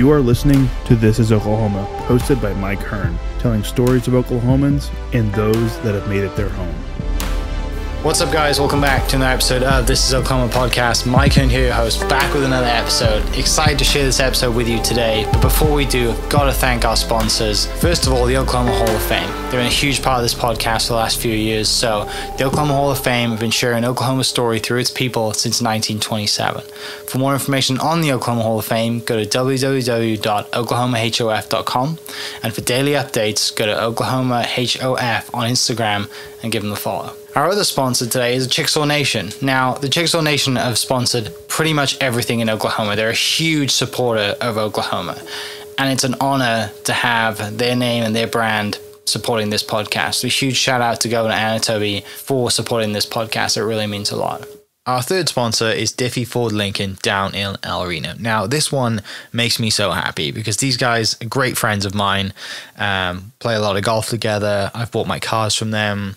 You are listening to This is Oklahoma, hosted by Mike Hearn, telling stories of Oklahomans and those that have made it their home. What's up, guys? Welcome back to another episode of This is Oklahoma podcast. Mike Hearn here, host, back with another episode. Excited to share this episode with you today. But before we do, I've got to thank our sponsors. First of all, the Oklahoma Hall of Fame. They've been a huge part of this podcast for the last few years. So the Oklahoma Hall of Fame have been sharing Oklahoma's story through its people since 1927. For more information on the Oklahoma Hall of Fame, go to www.oklahomahof.com. And for daily updates, go to oklahomahof on Instagram and give them a follow. Our other sponsor today is Chickasaw Nation. Now, the Chickasaw Nation have sponsored pretty much everything in Oklahoma. They're a huge supporter of Oklahoma. And it's an honor to have their name and their brand supporting this podcast. So a huge shout out to Governor Anatoby for supporting this podcast. It really means a lot. Our third sponsor is Diffie Ford Lincoln down in El Reno. Now, this one makes me so happy because these guys are great friends of mine, play a lot of golf together. I've bought my cars from them,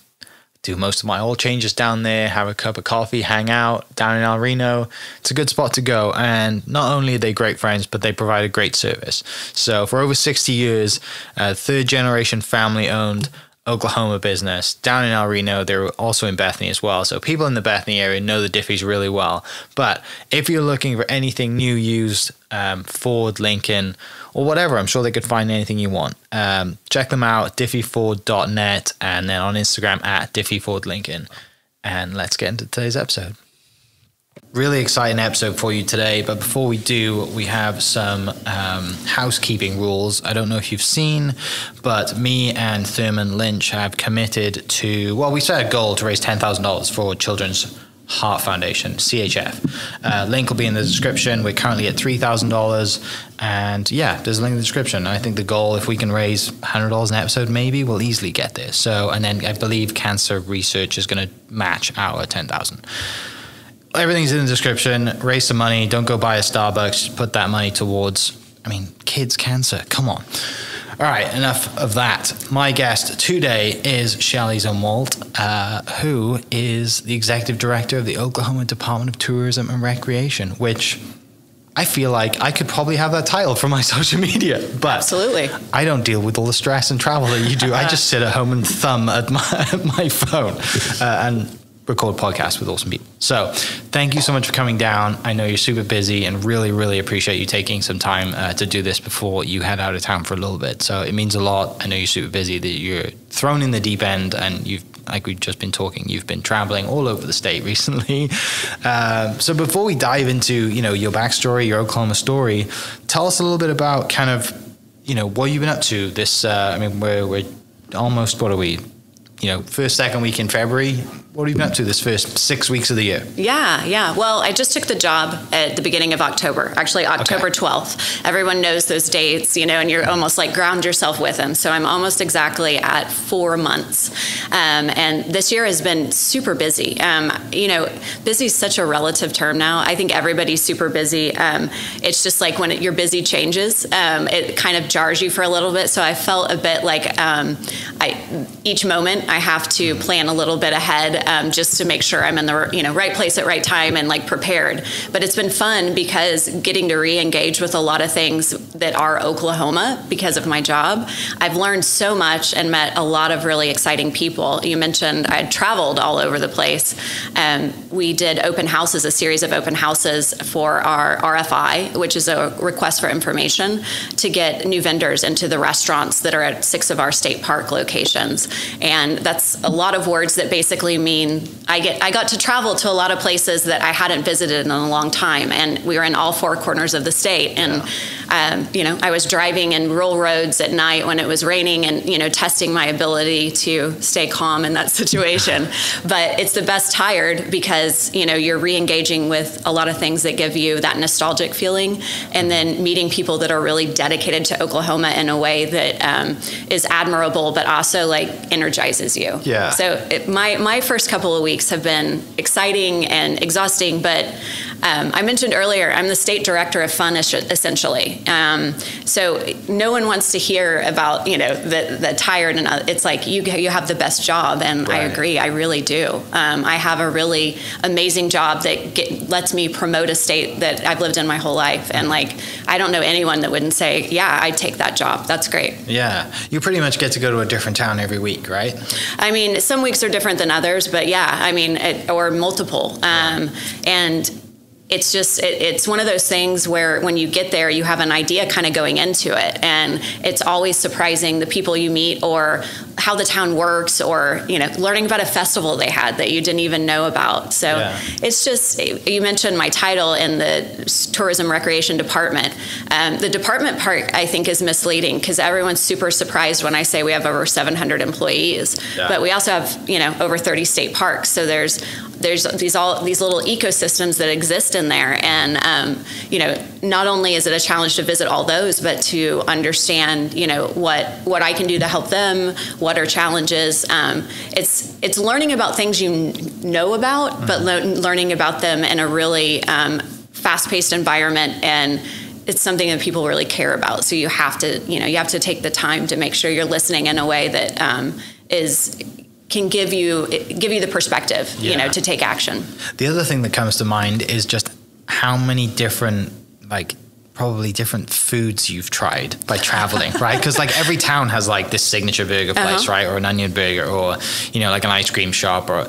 do most of my oil changes down there, have a cup of coffee, hang out down in El Reno. It's a good spot to go. And not only are they great friends, but they provide a great service. So for over 60 years, third generation family owned Oklahoma business down in El Reno. They're also in Bethany as well. So people in the Bethany area know the Diffies really well. But if you're looking for anything new, used, Ford, Lincoln, or whatever, I'm sure they could find anything you want. Check them out, diffieford.net, and then on Instagram at diffiefordlincoln. And let's get into today's episode. Really exciting episode for you today, but before we do, we have some housekeeping rules. I don't know if you've seen, but me and Thurman Lynch have committed to, well, we set a goal to raise $10,000 for Children's Heart Foundation, CHF. Link will be in the description. We're currently at $3,000, and yeah, there's a link in the description. I think the goal, if we can raise $100 an episode, maybe we'll easily get there. So, and then I believe cancer research is going to match our 10,000. Everything's in the description. Raise some money. Don't go buy a Starbucks. Put that money towards, kids' cancer. Come on. All right, enough of that. My guest today is Shelley Zumwalt, who is the executive director of the Oklahoma Department of Tourism and Recreation, which I feel like I could probably have that title for my social media, but absolutely, I don't deal with all the stress and travel that you do. I just sit at home and thumb at my phone and record podcasts with awesome people. So thank you so much for coming down. I know you're super busy and really, really appreciate you taking some time to do this before you head out of town for a little bit. So it means a lot. I know you're super busy, that you're thrown in the deep end, and you've, like we've just been talking, you've been traveling all over the state recently. So before we dive into, your backstory, your Oklahoma story, tell us a little bit about kind of, what you've been up to this, we're almost, what are we, first, second week in February. What have you been up to this first 6 weeks of the year? Yeah. Well, I just took the job at the beginning of October, actually October 12th. Everyone knows those dates, and you're almost like ground yourself with them. So I'm almost exactly at 4 months. And this year has been super busy. Busy is such a relative term now. I think everybody's super busy. It's just like when your busy changes, it kind of jars you for a little bit. So I felt a bit like each moment I have to plan a little bit ahead. Just to make sure I'm in the right place at right time and prepared. But it's been fun because getting to re-engage with a lot of things that are Oklahoma because of my job. I've learned so much and met a lot of really exciting people. You mentioned I had traveled all over the place. We did open houses, a series of open houses for our RFI, which is a request for information to get new vendors into the restaurants that are at 6 of our state park locations. And that's a lot of words that basically mean I got to travel to a lot of places that I hadn't visited in a long time, and we were in all 4 corners of the state. And I was driving in rural roads at night when it was raining, and testing my ability to stay calm in that situation. But it's the best tired because you're re-engaging with a lot of things that give you that nostalgic feeling, and then meeting people that are really dedicated to Oklahoma in a way that is admirable, but also energizes you. Yeah. So my first couple of weeks have been exciting and exhausting, but I mentioned earlier, I'm the state director of fun, essentially. So no one wants to hear about, the tired, and it's like you have the best job, and I agree, I really do. I have a really amazing job that lets me promote a state that I've lived in my whole life, and I don't know anyone that wouldn't say, yeah, I'd take that job. That's great. Yeah, you pretty much get to go to a different town every week, right? I mean, some weeks are different than others, but yeah, I mean, or multiple. And it's just, it's one of those things where when you get there, you have an idea kind of going into it. And it's always surprising the people you meet, or how the town works, or, learning about a festival they had that you didn't even know about. So it's just, you mentioned my title in the tourism recreation department. The department part, I think, is misleading, because everyone's super surprised when I say we have over 700 employees, but we also have, over 30 state parks. So there's these little ecosystems that exist in there, and not only is it a challenge to visit all those, but to understand what I can do to help them, what are challenges. It's learning about things you know about, but learning about them in a really fast-paced environment, and it's something that people really care about. So you have to take the time to make sure you're listening in a way that can give you the perspective, to take action. The other thing that comes to mind is just how many different, probably different foods you've tried by traveling, right? Because every town has this signature burger place, right? Or an onion burger, or, an ice cream shop, or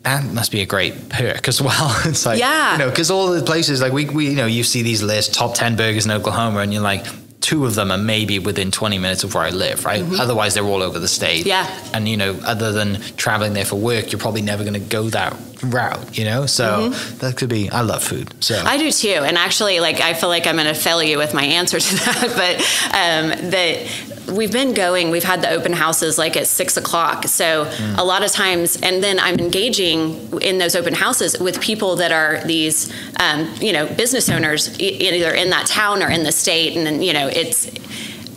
that must be a great perk as well. It's because all the places, we you see these lists, top 10 burgers in Oklahoma, and you're like, 2 of them are maybe within 20 minutes of where I live, right? Otherwise, they're all over the state. Yeah. And, other than traveling there for work, you're probably never going to go that route, So that could be, I love food. So I do too. And actually, I feel like I'm going to fail you with my answer to that, but we've had the open houses at 6:00. So a lot of times, and then I'm engaging in those open houses with people that are these, business owners, either in that town or in the state. And then,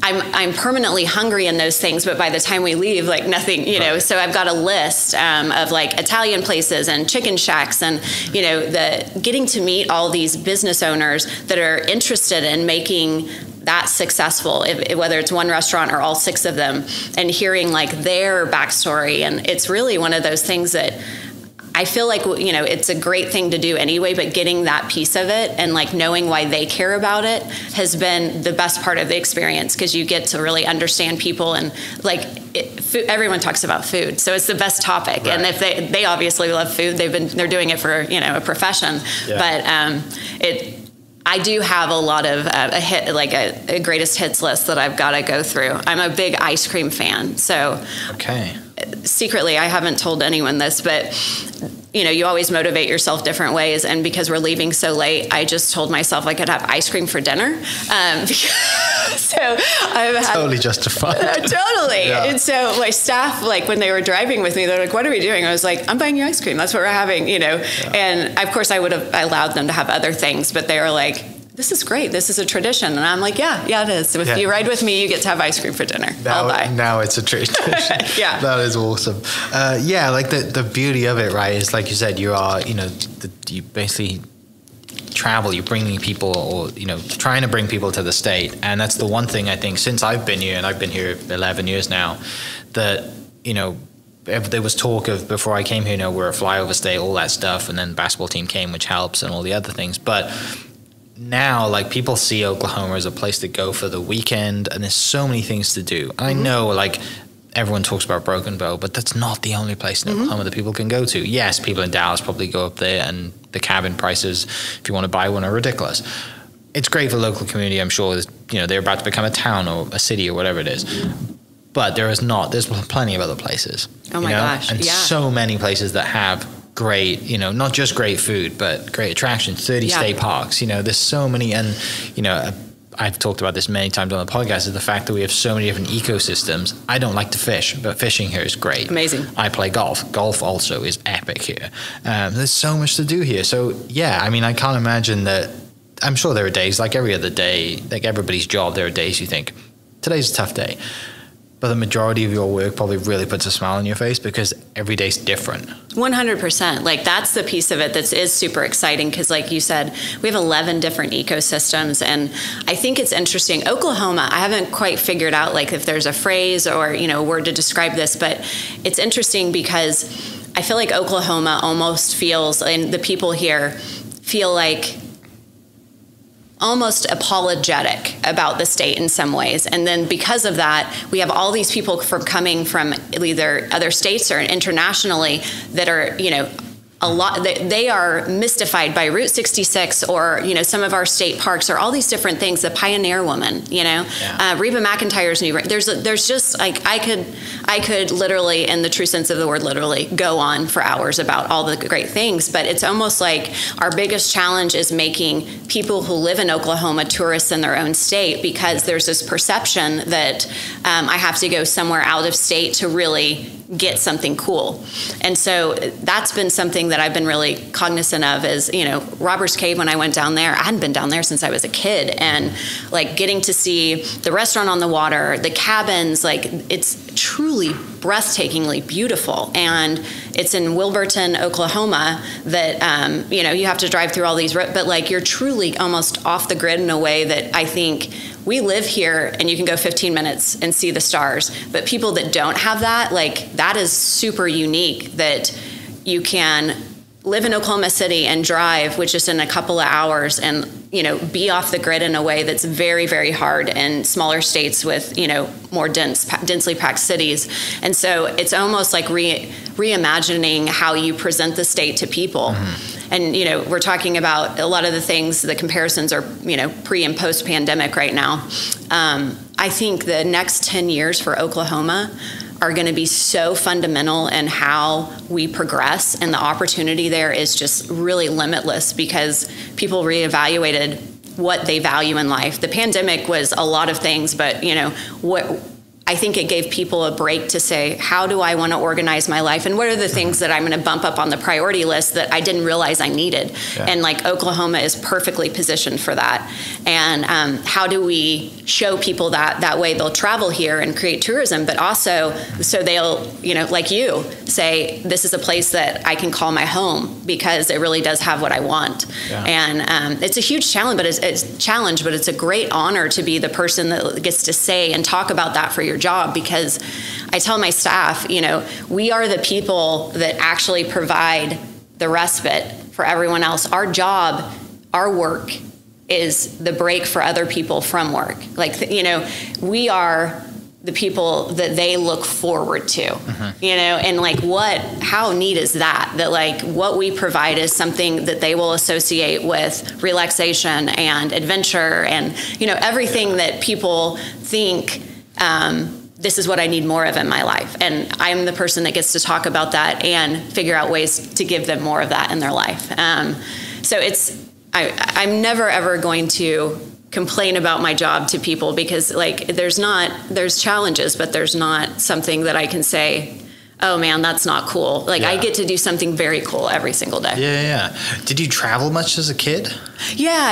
I'm permanently hungry in those things, but by the time we leave, nothing, so I've got a list of Italian places and chicken shacks, and, getting to meet all these business owners that are interested in making that successful, whether it's one restaurant or all 6 of them, and hearing their backstory. And it's really one of those things that I feel like, it's a great thing to do anyway, but getting that piece of it and knowing why they care about it has been the best part of the experience, because you get to really understand people. And everyone talks about food, so it's the best topic. Right. And if they obviously love food, they're doing it for, a profession. Yeah. But I do have a lot of a greatest hits list that I've got to go through. I'm a big ice cream fan, so secretly, I haven't told anyone this, but you always motivate yourself different ways. And because we're leaving so late, I just told myself I could have ice cream for dinner. So I've had, totally justified. Totally. Yeah. And so my staff, when they were driving with me, they're like, "What are we doing?" I was like, "I'm buying you ice cream. That's what we're having." Yeah. And of course I would have allowed them to have other things, but they were like, "This is great. This is a tradition." And I'm like, yeah, it is. So if you ride with me, you get to have ice cream for dinner. I'll buy. Now it's a tradition. Yeah. That is awesome. The beauty of it, right, is like you said, you are, you basically travel, you're bringing people, or, trying to bring people to the state. And that's the one thing I think, since I've been here, and I've been here 11 years now, that, there was talk of, before I came here, we're a flyover state, all that stuff. And then the basketball team came, which helps, and all the other things. But now, people see Oklahoma as a place to go for the weekend, and there's so many things to do. I know, everyone talks about Broken Bow, but that's not the only place in Oklahoma that people can go to. Yes, people in Dallas probably go up there, and the cabin prices, if you want to buy one, are ridiculous. It's great for the local community. I'm sure, they're about to become a town or a city or whatever it is. But there's plenty of other places. Oh my gosh, and so many places that have great, not just great food, but great attractions, 30 state parks, there's so many. And, I've talked about this many times on the podcast, is the fact that we have so many different ecosystems. I don't like to fish, but fishing here is great. Amazing. I play golf. Golf also is epic here. There's so much to do here. So I can't imagine that. I'm sure there are days, like every other day, like everybody's job, there are days you think, today's a tough day. But the majority of your work probably really puts a smile on your face because every day's different. 100%. Like, that's the piece of it that is super exciting because, like you said, we have 11 different ecosystems. And I think it's interesting. Oklahoma, I haven't quite figured out, like, if there's a phrase or, word to describe this, but it's interesting because I feel like Oklahoma almost feels, and the people here feel like almost apologetic about the state in some ways. And then because of that, we have all these people coming from either other states or internationally that are, they are mystified by Route 66 or, some of our state parks or all these different things. The Pioneer Woman, Reba McEntire's new, there's just like, I could literally, in the true sense of the word, literally go on for hours about all the great things. But it's almost like our biggest challenge is making people who live in Oklahoma tourists in their own state, because there's this perception that I have to go somewhere out of state to really get something cool. And so that's been something that I've been really cognizant of is, Robbers Cave, when I went down there, I hadn't been down there since I was a kid. And like getting to see the restaurant on the water, the cabins, like it's truly breathtakingly beautiful. And it's in Wilburton, Oklahoma that, you have to drive through all these, but like you're truly almost off the grid in a way that I think we live here and you can go 15 minutes and see the stars. But people that don't have that, like that is super unique, that you can live in Oklahoma City and drive, which is in a couple of hours, and be off the grid in a way that's very, very hard in smaller states with more densely packed cities. And so it's almost like reimagining how you present the state to people. Mm-hmm. And we're talking about a lot of the things, the comparisons are pre and post pandemic right now. I think the next 10 years for Oklahoma are going to be so fundamental in how we progress, and the opportunity there is just really limitless because people reevaluated what they value in life. The pandemic was a lot of things, but what I think it gave people a break to say, how do I want to organize my life? And what are the things that I'm going to bump up on the priority list that I didn't realize I needed? Yeah. And like Oklahoma is perfectly positioned for that. And how do we show people that way they'll travel here and create tourism, but also so they'll, like you say, this is a place that I can call my home because it really does have what I want. Yeah. And it's a huge challenge, but it's a great honor to be the person that gets to say and talk about that for your job, because I tell my staff, we are the people that actually provide the respite for everyone else. Our job, our work is the break for other people from work. Like, we are the people that they look forward to, mm-hmm. And like how neat is that like what we provide is something that they will associate with relaxation and adventure and, everything that people think, this is what I need more of in my life. And I'm the person that gets to talk about that and figure out ways to give them more of that in their life. So I'm never, ever going to complain about my job to people because like, there's challenges, but there's not something that I can say, oh man, that's not cool. Like I get to do something very cool every single day. Yeah. Did you travel much as a kid? Yeah.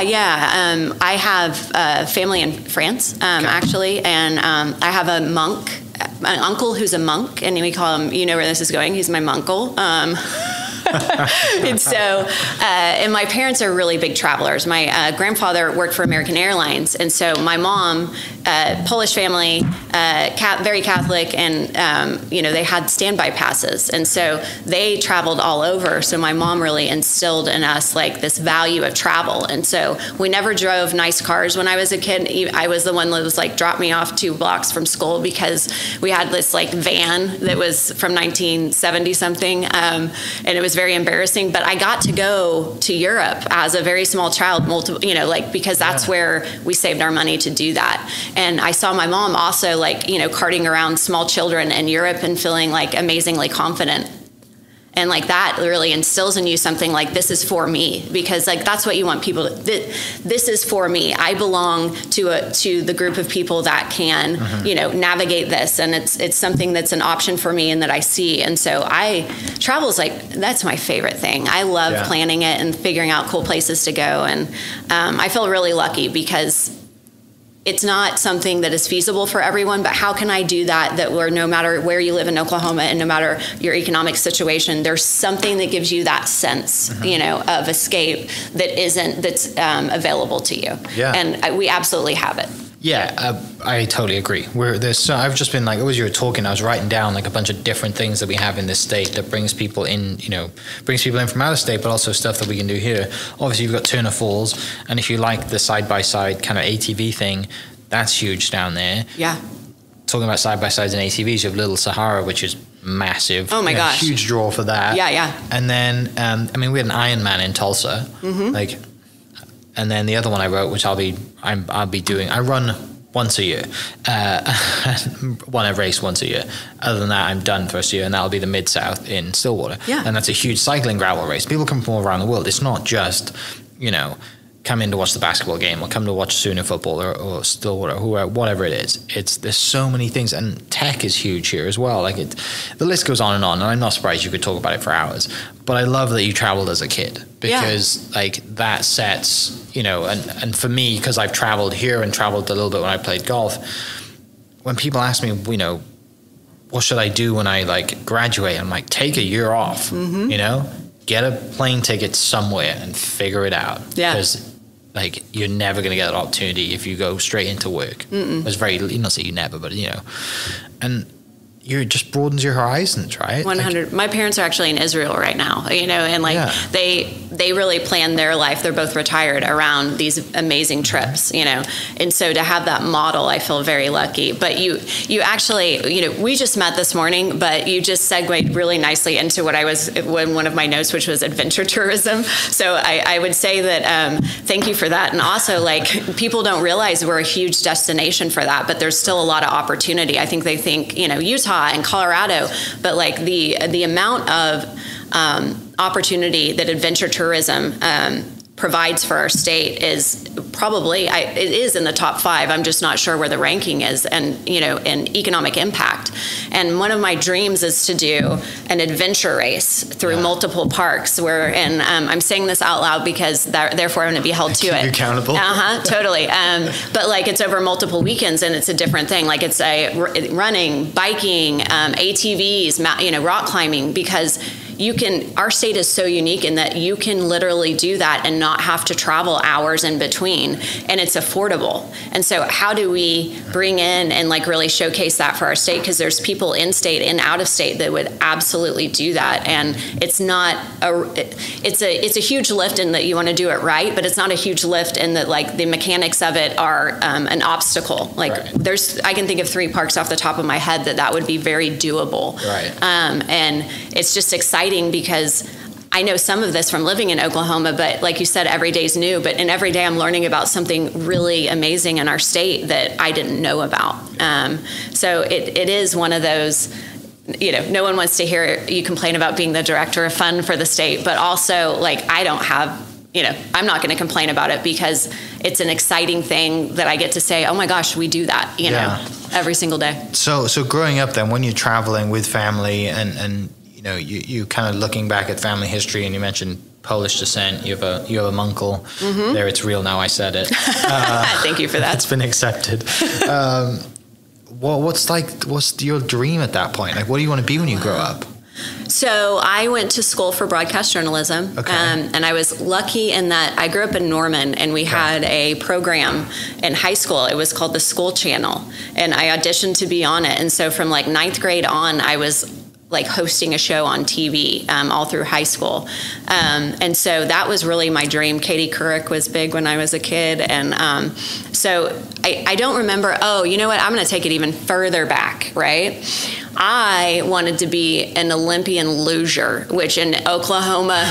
I have family in France, actually. And I have an uncle who's a monk, and we call him, where this is going, he's my munkle. And so, and my parents are really big travelers. My grandfather worked for American Airlines. And so my mom, Polish family, very Catholic, and, they had standby passes. And so they traveled all over. So my mom really instilled in us like this value of travel. And so we never drove nice cars when I was a kid. I was the one that was like, drop me off 2 blocks from school because we had this like van that was from 1970 something. And it was very embarrassing, but I got to go to Europe as a very small child, because that's where we saved our money to do that. And I saw my mom also carting around small children in Europe and feeling like amazingly confident. And like that really instills in you something like, this is for me, because like that's what you want people to, this is for me. I belong to the group of people that can, mm-hmm. Navigate this. And it's something that's an option for me and that I see. And so travel's like, that's my favorite thing. I love planning it and figuring out cool places to go. And I feel really lucky because it's not something that is feasible for everyone, but how can I do that where no matter where you live in Oklahoma and no matter your economic situation, there's something that gives you that sense, of escape that's available to you. Yeah. And we absolutely have it. Yeah, I totally agree. I've just been like, as you were talking, I was writing down like a bunch of different things that we have in this state that brings people in from out of state, but also stuff that we can do here. Obviously, you've got Turner Falls, and if you like the side-by-side kind of ATV thing, that's huge down there. Yeah. Talking about side-by-sides and ATVs, you have Little Sahara, which is massive. Oh my gosh. Huge draw for that. Yeah. And then, we had an Ironman in Tulsa. Mm-hmm. And then the other one I wrote, which I'll be doing, I run once a year. I race once a year. Other than that, I'm done first year, and that'll be the Mid-South in Stillwater. Yeah. And that's a huge cycling gravel race. People come from all around the world. It's not just, come in to watch the basketball game or come to watch Sooner football or Stillwater or whatever it is. There's so many things, and tech is huge here as well. The list goes on, and I'm not surprised you could talk about it for hours. But I love that you traveled as a kid because that sets, and for me, because I've traveled here and traveled a little bit when I played golf, when people ask me, what should I do when I graduate? I'm like, take a year off, get a plane ticket somewhere and figure it out. Yeah. Because you're never going to get that opportunity if you go straight into work. It's not say you never, but and it just broadens your horizons, right? 100. My parents are actually in Israel right now, and they really plan their life. They're both retired around these amazing trips, and so to have that model, I feel very lucky. But you actually, we just met this morning, but you just segued really nicely into what I was in one of my notes, which was adventure tourism. So I would say that thank you for that, and also people don't realize we're a huge destination for that, but there's still a lot of opportunity. I think they think Utah and Colorado, but the amount of opportunity that adventure tourism provides for our state is probably it is in the top 5. I'm just not sure where the ranking is, and and economic impact. And one of my dreams is to do an adventure race through multiple parks. And I'm saying this out loud because therefore I'm going to be held to it. Keep you accountable. Totally. But it's over multiple weekends, and it's a different thing. It's a running, biking, ATVs, rock climbing, because our state is so unique in that you can literally do that and not have to travel hours in between, and it's affordable. And so how do we bring in and really showcase that for our state? Because there's people in state and out of state that would absolutely do that. And it's a huge lift in that you want to do it right, but it's not a huge lift in that the mechanics of it are an obstacle. Right. I can think of 3 parks off the top of my head that would be very doable. Right. And it's just exciting because I know some of this from living in Oklahoma, but like you said, every day's new. And every day I'm learning about something really amazing in our state that I didn't know about. So it is one of those, no one wants to hear you complain about being the director of fun for the state, but also I don't have, I'm not going to complain about it because it's an exciting thing that I get to say, oh my gosh, we do that, every single day. So growing up then, when you're traveling with family and you kind of looking back at family history, and you mentioned Polish descent. You have a uncle. Mm-hmm. There, it's real now. I said it. Thank you for that. It's been accepted. What's your dream at that point? What do you want to be when you grow up? So I went to school for broadcast journalism, okay. And I was lucky in that I grew up in Norman, and we had a program in high school. It was called the School Channel, and I auditioned to be on it. And so from 9th grade on, I was hosting a show on TV all through high school. And so that was really my dream. Katie Couric was big when I was a kid. And so I don't remember, you know what? I'm going to take it even further back, right? I wanted to be an Olympian luger, which in Oklahoma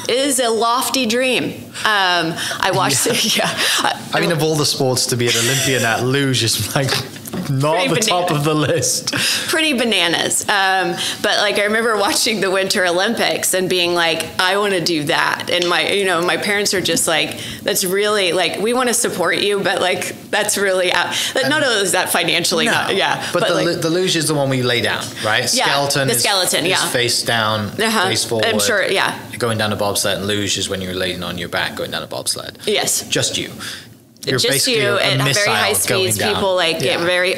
is a lofty dream. I watched I mean, of all the sports to be an Olympian at luge is not the top of the list. Pretty bananas. But I remember watching the Winter Olympics and being I want to do that. And my parents are just that's really we want to support you, but that's really out. Not only is that financially, But the luge is the one where you lay down, right? Skeleton. The skeleton, is face down, face forward. I'm sure, Going down a bobsled, and luge is when you're laying on your back going down a bobsled. Yes. Just you. You're just basically you a at very missile high speeds. going down. People like get very,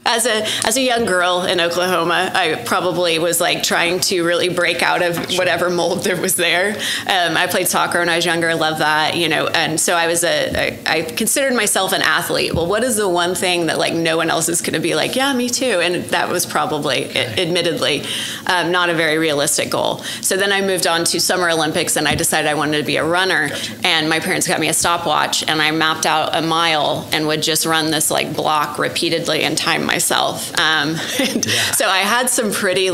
as a young girl in Oklahoma, I probably was like trying to really break out of whatever mold there was there. I played soccer when I was younger, loved that, and so I considered myself an athlete. Well, what is the one thing that like no one else is going to be like, yeah, me too? And that was probably, admittedly, not a very realistic goal. So then I moved on to Summer Olympics and I decided I wanted to be a runner. And my parents got me a stopwatch and I mapped out a mile and would just run this like block repeatedly and time myself. So I had some pretty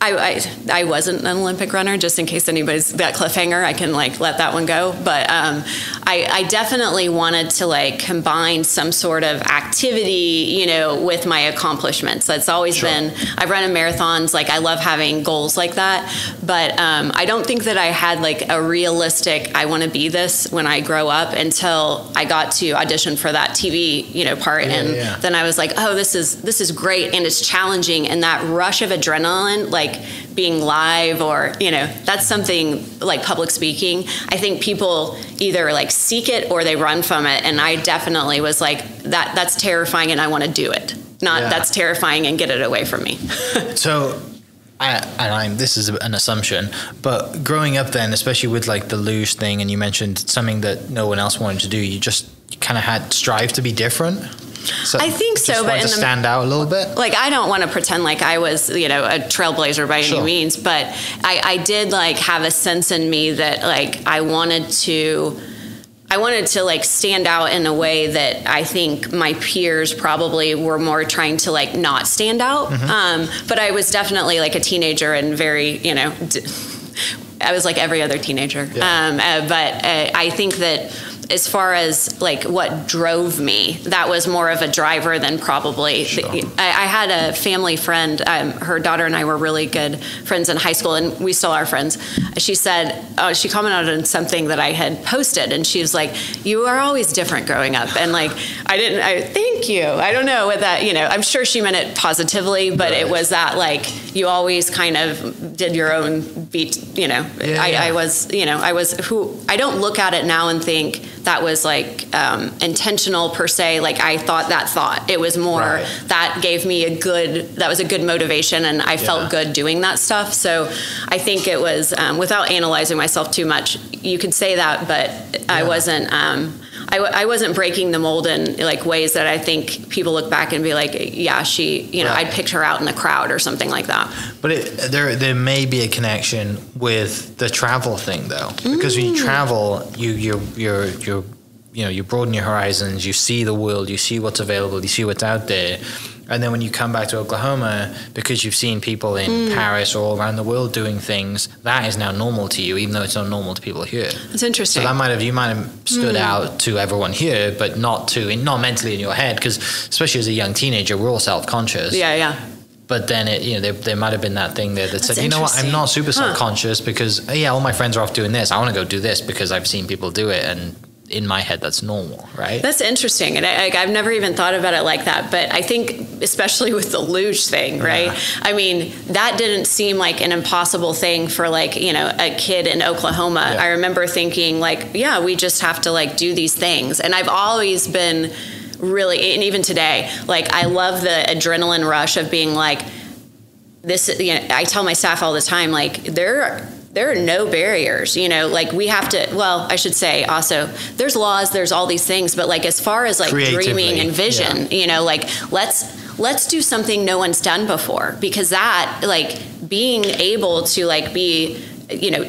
I wasn't an Olympic runner, just in case anybody's that cliffhanger, I can like let that one go. But I definitely wanted to like combine some sort of activity, with my accomplishments. That's always been, I've run marathons, like I love having goals like that. But I don't think that I had like a realistic, I want to be this when I grow up until I got to audition for that TV, part. Then I was like, oh, this is great. And it's challenging. And that rush of adrenaline, like being live or, that's something like public speaking. I think people either like seek it or they run from it. And I definitely was like, that's terrifying and I want to do it. That's terrifying and get it away from me. So this is an assumption, but growing up then, especially with like the luge thing, and you mentioned something that no one else wanted to do, you kind of had strive to be different. So I think so, but to stand out a little bit. Like I don't want to pretend like I was, a trailblazer by any means, but I did like have a sense in me that like I wanted to like stand out in a way that I think my peers probably were more trying to like not stand out. Mm-hmm. But I was definitely like a teenager and very, I was like every other teenager. Yeah. But I think that as far as like what drove me, that was more of a driver than probably. I had a family friend. Her daughter and I were really good friends in high school, and we still are friends. She said she commented on something that I had posted, and she was like, "You are always different growing up." And like thank you. I don't know what that. I'm sure she meant it positively, but it was that like you always kind of did your own beat. I was who I don't look at it now and think that was like intentional per se. Like I thought that thought. It was more that gave me that was a good motivation, and I felt good doing that stuff. So I think it was, without analyzing myself too much, you could say that, but I wasn't, I wasn't breaking the mold in like ways that I think people look back and be like, yeah, she, I'd picked her out in the crowd or something like that. But there may be a connection with the travel thing though, because when you travel, you broaden your horizons, you see the world, you see what's available, you see what's out there. And then when you come back to Oklahoma, because you've seen people in Paris or all around the world doing things, that is now normal to you, even though it's not normal to people here. That's interesting. So you might have stood out to everyone here, but not mentally in your head, because especially as a young teenager, we're all self-conscious. Yeah. But then there might have been that thing there that said, you know what, I'm not super self-conscious because all my friends are off doing this. I want to go do this because I've seen people do it, and in my head that's normal, right? That's interesting, and I've never even thought about it like that. But I think especially with the luge thing, right? I mean, that didn't seem like an impossible thing for like a kid in Oklahoma. I remember thinking like, we just have to like do these things, and I've always been really, and even today, like I love the adrenaline rush of being like this. I tell my staff all the time, like there are no barriers, like we have to, well, I should say also there's laws, there's all these things, but like as far as like dreaming and vision, like let's do something no one's done before, because that like being able to like be,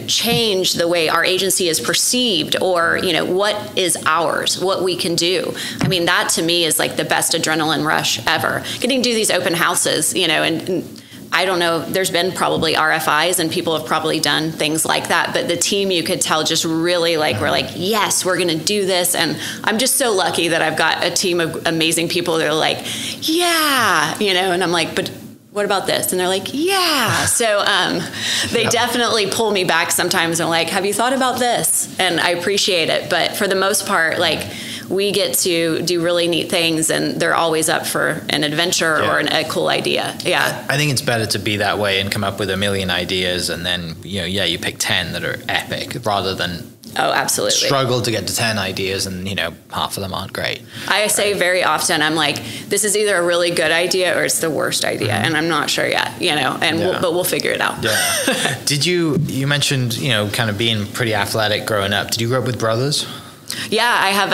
change the way our agency is perceived, or, what is ours, what we can do. I mean, that to me is like the best adrenaline rush ever. Getting to do these open houses, and I don't know, there's been probably RFIs and people have probably done things like that, but the team, you could tell, just really like, we're like, yes, we're going to do this. And I'm just so lucky that I've got a team of amazing people that are like, and I'm like, but what about this? And they're like, yeah. So they definitely pull me back sometimes and like, have you thought about this? And I appreciate it. But for the most part, like, we get to do really neat things, and they're always up for an adventure or a cool idea. Yeah. I think it's better to be that way and come up with a million ideas, and then, you pick 10 that are epic rather than Oh, absolutely. struggle to get to 10 ideas and, half of them aren't great. I say very often, I'm like, this is either a really good idea or it's the worst idea. And I'm not sure yet, but we'll figure it out. Yeah. You mentioned, kind of being pretty athletic growing up. Did you grow up with brothers? Yeah, I have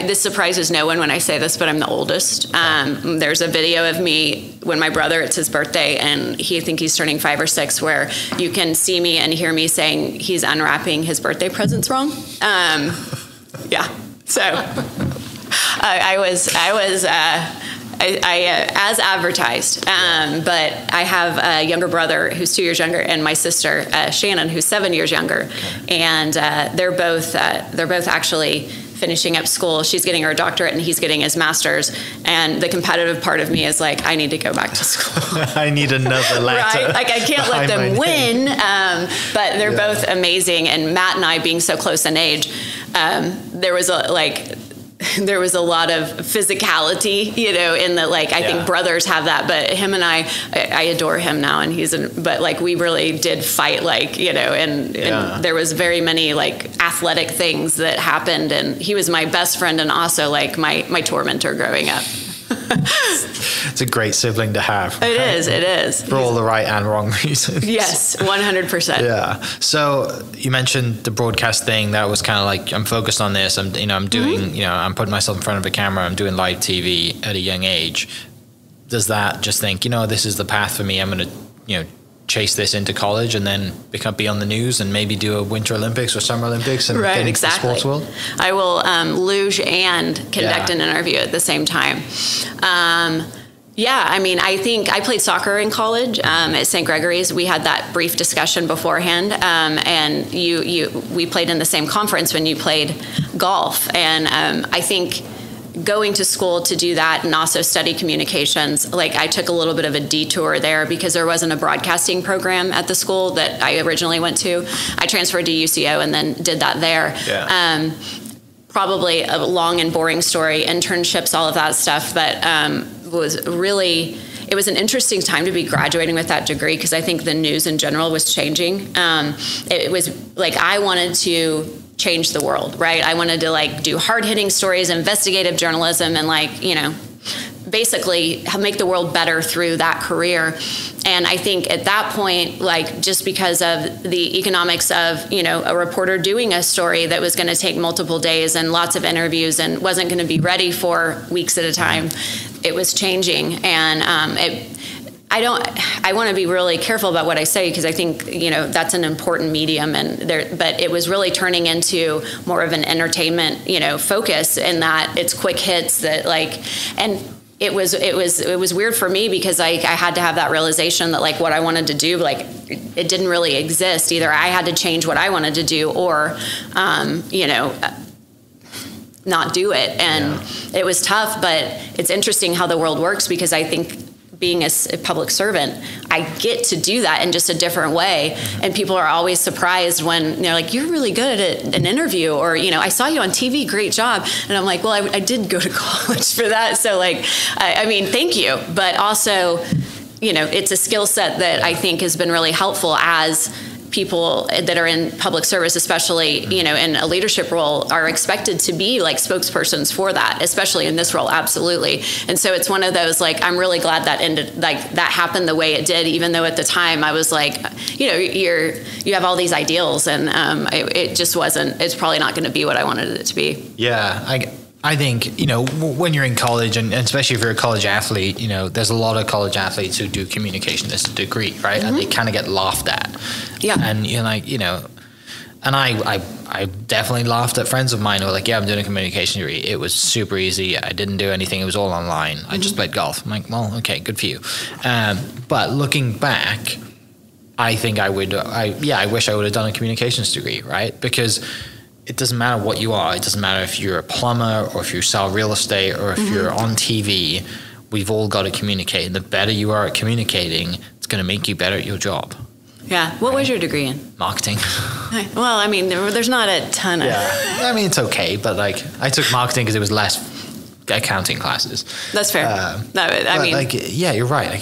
this surprises no one when I say this, but I'm the oldest. There's a video of me when my brother, it's his birthday, and I think he's turning 5 or 6, where you can see me and hear me saying he's unwrapping his birthday presents wrong. Yeah, so I was as advertised, but I have a younger brother who's 2 years younger, and my sister Shannon, who's 7 years younger, and they're both actually finishing up school. She's getting her doctorate and he's getting his master's. And the competitive part of me is like, I need to go back to school. I need another letter. Right? Like I can't let them win. But they're both amazing. And Matt and I being so close in age, there was a lot of physicality, in the, I think brothers have that, but him and I adore him now, and but we really did fight, and there was very many athletic things that happened, and he was my best friend and also my tormentor growing up. It's a great sibling to have. It is. For all the right and wrong reasons. Yes, 100%. Yeah. So you mentioned the broadcast thing. That was kind of I'm focused on this. I'm doing, I'm putting myself in front of a camera. I'm doing live TV at a young age. Does that just think, this is the path for me? I'm going to, chase this into college and then be on the news and maybe do a Winter Olympics or Summer Olympics and get into the sports world? I will luge and conduct an interview at the same time. I think I played soccer in college at St. Gregory's. We had that brief discussion beforehand, and we played in the same conference when you played golf. And I think going to school to do that and also study communications, I took a little bit of a detour there because there wasn't a broadcasting program at the school that I originally went to. I transferred to UCO and then did that there. Yeah. Probably a long and boring story, internships, all of that stuff, but it was an interesting time to be graduating with that degree because I think the news in general was changing. It was I wanted to change the world, right? I wanted to do hard-hitting stories, investigative journalism, and basically make the world better through that career. And I think at that point, just because of the economics of, a reporter doing a story that was going to take multiple days and lots of interviews and wasn't going to be ready for weeks at a time, it was changing. And I want to be really careful about what I say because I think, that's an important medium, but it was really turning into more of an entertainment, focus in that it's quick hits that and it was weird for me because I had to have that realization that what I wanted to do, it didn't really exist. Either I had to change what I wanted to do or, not do it. And it was tough, but it's interesting how the world works because I think being a public servant, I get to do that in just a different way. And people are always surprised when they're like, you're really good at an interview, or, I saw you on TV, great job. And I'm like, well, I did go to college for that. So thank you. But also, it's a skill set that I think has been really helpful as people that are in public service, especially, in a leadership role, are expected to be spokespersons for that, especially in this role. Absolutely. And so it's one of those, I'm really glad that ended, that happened the way it did, even though at the time I was you have all these ideals and it just wasn't, it's probably not going to be what I wanted it to be. Yeah. I think, when you're in college, and especially if you're a college athlete, there's a lot of college athletes who do communication as a degree, right? Mm-hmm. And they kind of get laughed at. Yeah. And you're and I definitely laughed at friends of mine who were like, yeah, I'm doing a communication degree. It was super easy. I didn't do anything. It was all online. I just played golf. I'm like, well, okay, good for you. But looking back, I think I wish I would have done a communications degree, right? Because it doesn't matter what you are. It doesn't matter if you're a plumber or if you sell real estate or if you're on TV. We've all got to communicate. And the better you are at communicating, it's going to make you better at your job. Yeah. What was your degree in? Marketing. Well, there's not a ton of... Yeah. It's okay. But I took marketing because it was less accounting classes. That's fair. You're right.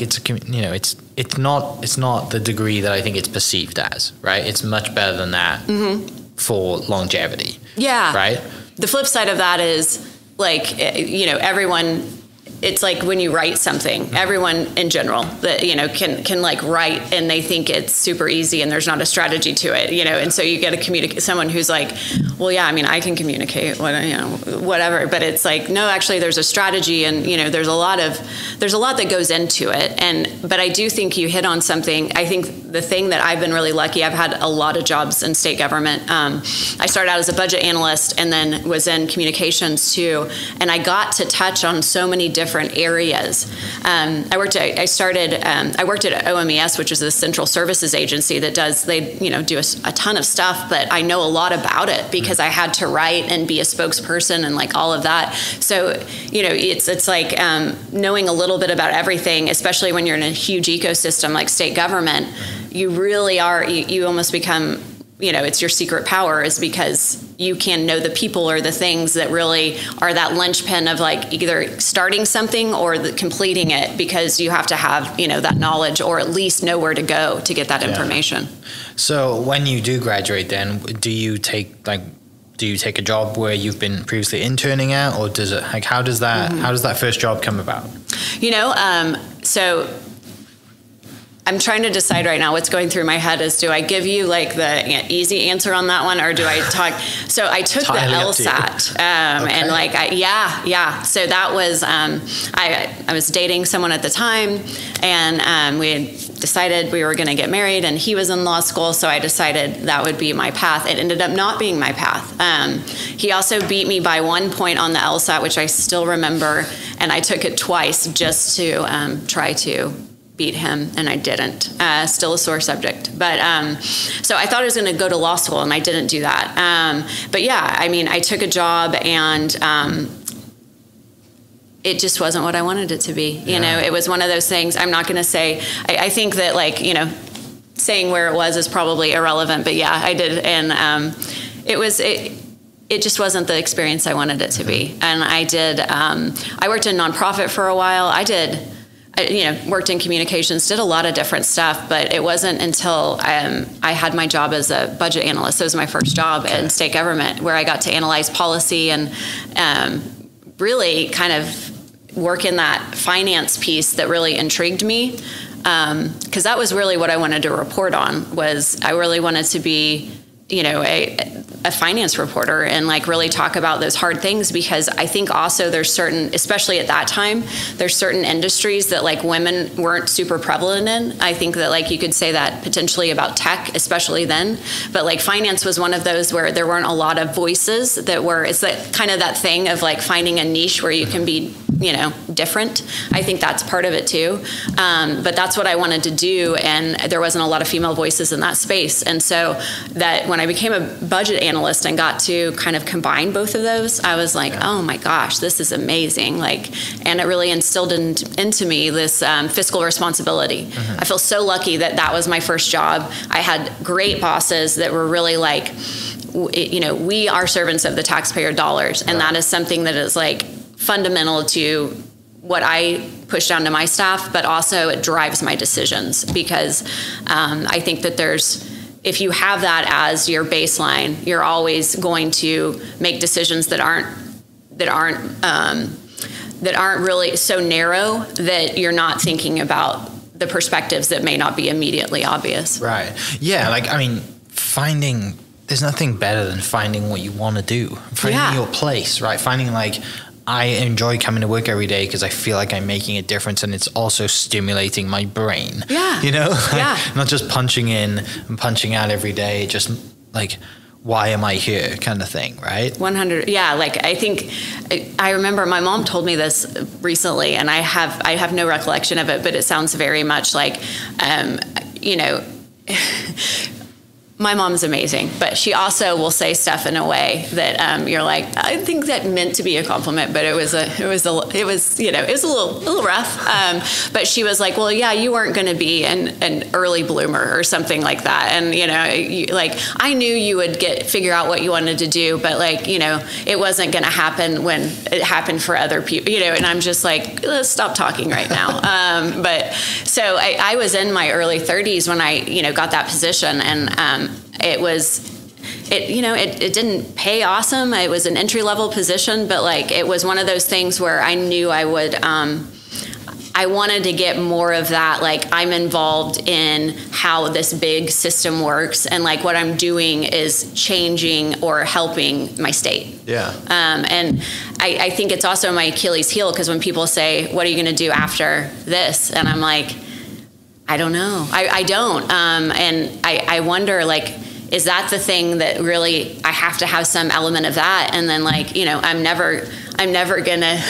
It's not the degree that I think it's perceived as, right? It's much better than that. Mm-hmm. for longevity. Yeah. Right. The flip side of that is like, you know, everyone, it's like when you write something, everyone in general that, you know, can like write and they think it's super easy and there's not a strategy to it, you know, and so you get to communicate someone who's like, well, yeah, I mean, I can communicate whatever, but it's like, no, actually there's a strategy and, you know, there's a lot that goes into it. But I do think you hit on something. I think the thing that I've been really lucky, I've had a lot of jobs in state government. I started out as a budget analyst and then was in communications too. And I got to touch on so many different areas. I worked at OMES, which is the Central Services Agency that do a ton of stuff, but I know a lot about it because I had to write and be a spokesperson and like all of that. So, you know, it's like knowing a little bit about everything, especially when you're in a huge ecosystem like state government, you really are, you almost become, you know, it's your secret power is because you can know the people or the things that really are that linchpin of like either starting something or completing it, because you have to have, you know, that knowledge or at least know where to go to get that information. So when you do graduate, then do you take a job where you've been previously interning at, or does it like how does that first job come about? You know, so I'm trying to decide right now what's going through my head is, do I give you like the easy answer on that one, or do I talk? So I took the LSAT and like, So that was, I was dating someone at the time, and we had decided we were going to get married, and he was in law school. So I decided that would be my path. It ended up not being my path. He also beat me by 1 point on the LSAT, which I still remember. And I took it twice just to try to beat him, and I didn't. Still a sore subject. But so I thought I was going to go to law school, and I didn't do that. But yeah, I mean, I took a job, and it just wasn't what I wanted it to be. You know, it was one of those things. I'm not going to say, I think that like, you know, saying where it was is probably irrelevant, but yeah, I did. And it just wasn't the experience I wanted it to be. And I did, I worked in nonprofit for a while. I worked in communications, did a lot of different stuff, but it wasn't until I had my job as a budget analyst. It was my first job in state government, where I got to analyze policy and really kind of work in that finance piece that really intrigued me. Because that was really what I wanted to report on. Was I really wanted to be, you know, a finance reporter and like really talk about those hard things, because I think also there's certain, especially at that time, there's certain industries that like women weren't super prevalent in. I think that like you could say that potentially about tech, especially then, but like finance was one of those where there weren't a lot of voices that were, it's that kind of that thing of like finding a niche where you can be, you know, different. I think that's part of it too. But that's what I wanted to do. And there wasn't a lot of female voices in that space. And so that when I became a budget analyst and got to kind of combine both of those, I was like, oh my gosh, this is amazing. Like, and it really instilled into me this fiscal responsibility. Mm-hmm. I feel so lucky that that was my first job. I had great bosses that were really like, you know, we are servants of the taxpayer dollars. And that is something that is like fundamental to what I push down to my staff, but also it drives my decisions, because I think that if you have that as your baseline, you're always going to make decisions that aren't really so narrow that you're not thinking about the perspectives that may not be immediately obvious. Right. Yeah. Like, I mean, there's nothing better than finding what you want to do, finding your place, right? Finding like, I enjoy coming to work every day because I feel like I'm making a difference, and it's also stimulating my brain. Yeah. You know? Not just punching in and punching out every day, just like, why am I here kind of thing, right? 100. Yeah. Like, I think I remember my mom told me this recently, and I have no recollection of it, but it sounds very much like, you know, my mom's amazing, but she also will say stuff in a way that you're like, I think that meant to be a compliment, but it was you know, it was a little rough. But she was like, well, yeah, you weren't going to be an early bloomer or something like that, and you know, like I knew you would figure out what you wanted to do, but like, you know, it wasn't going to happen when it happened for other people, you know. And I'm just like, let's stop talking right now. But so I was in my early 30s when I, you know, got that position, and it was it didn't pay awesome. It was an entry level position, but like it was one of those things where I knew I would. I wanted to get more of that. Like I'm involved in how this big system works, and like what I'm doing is changing or helping my state. Yeah. And I think it's also my Achilles heel, because when people say, "What are you going to do after this?" and I'm like, I don't know. I don't. And I wonder, like, is that the thing that really I have to have some element of that? And then like, I'm never gonna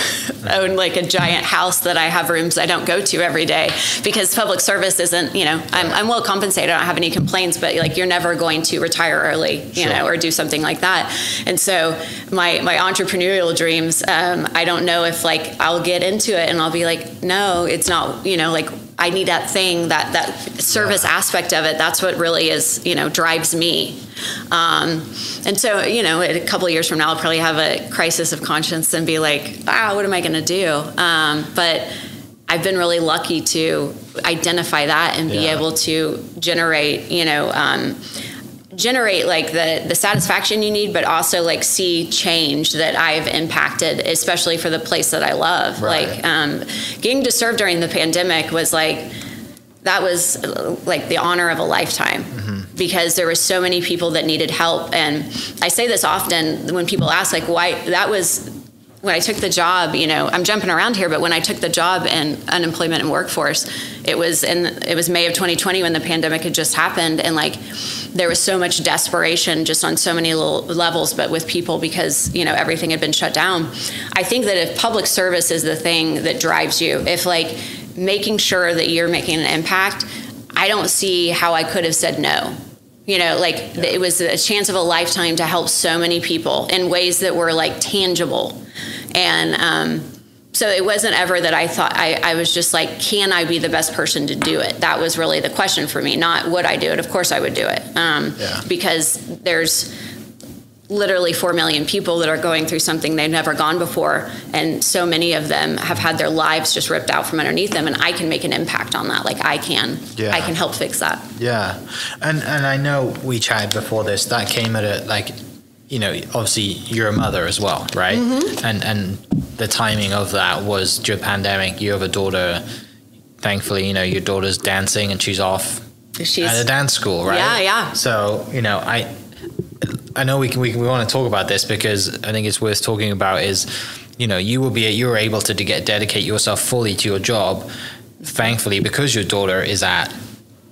own like a giant house that I have rooms I don't go to every day, because public service isn't, I'm well compensated. I don't have any complaints, but like you're never going to retire early, or do something like that. And so my entrepreneurial dreams, I don't know if like I'll get into it and I'll be like, no, it's not, like I need that thing, that service aspect of it. That's what really is, drives me. And so, a couple of years from now, I'll probably have a crisis of conscience and be like, what am I going to do? But I've been really lucky to identify that and be able to generate like the satisfaction you need, but also like see change that I've impacted, especially for the place that I love. Right. Like getting to serve during the pandemic was like, that was like the honor of a lifetime, because there were so many people that needed help. And I say this often when people ask like why, that was when I took the job, I'm jumping around here, but when I took the job in unemployment and workforce, it was May of 2020 when the pandemic had just happened. And like, there was so much desperation just on so many little levels, but with people, because, everything had been shut down. I think that if public service is the thing that drives you, if like making sure that you're making an impact, I don't see how I could have said no. It was a chance of a lifetime to help so many people in ways that were like tangible. And so it wasn't ever that I thought, I was just like, can I be the best person to do it? That was really the question for me, not would I do it? Of course I would do it. Because there's literally 4 million people that are going through something they've never gone before. And so many of them have had their lives just ripped out from underneath them. And I can make an impact on that. Like I can help fix that. Yeah. And I know we chatted before this, that came at a, like, obviously you're a mother as well, right? And the timing of that was your pandemic. You have a daughter, thankfully, your daughter's dancing and she's off at a dance school, right? Yeah. So, I know we want to talk about this, because I think it's worth talking about is, you were able to dedicate yourself fully to your job, thankfully, because your daughter is out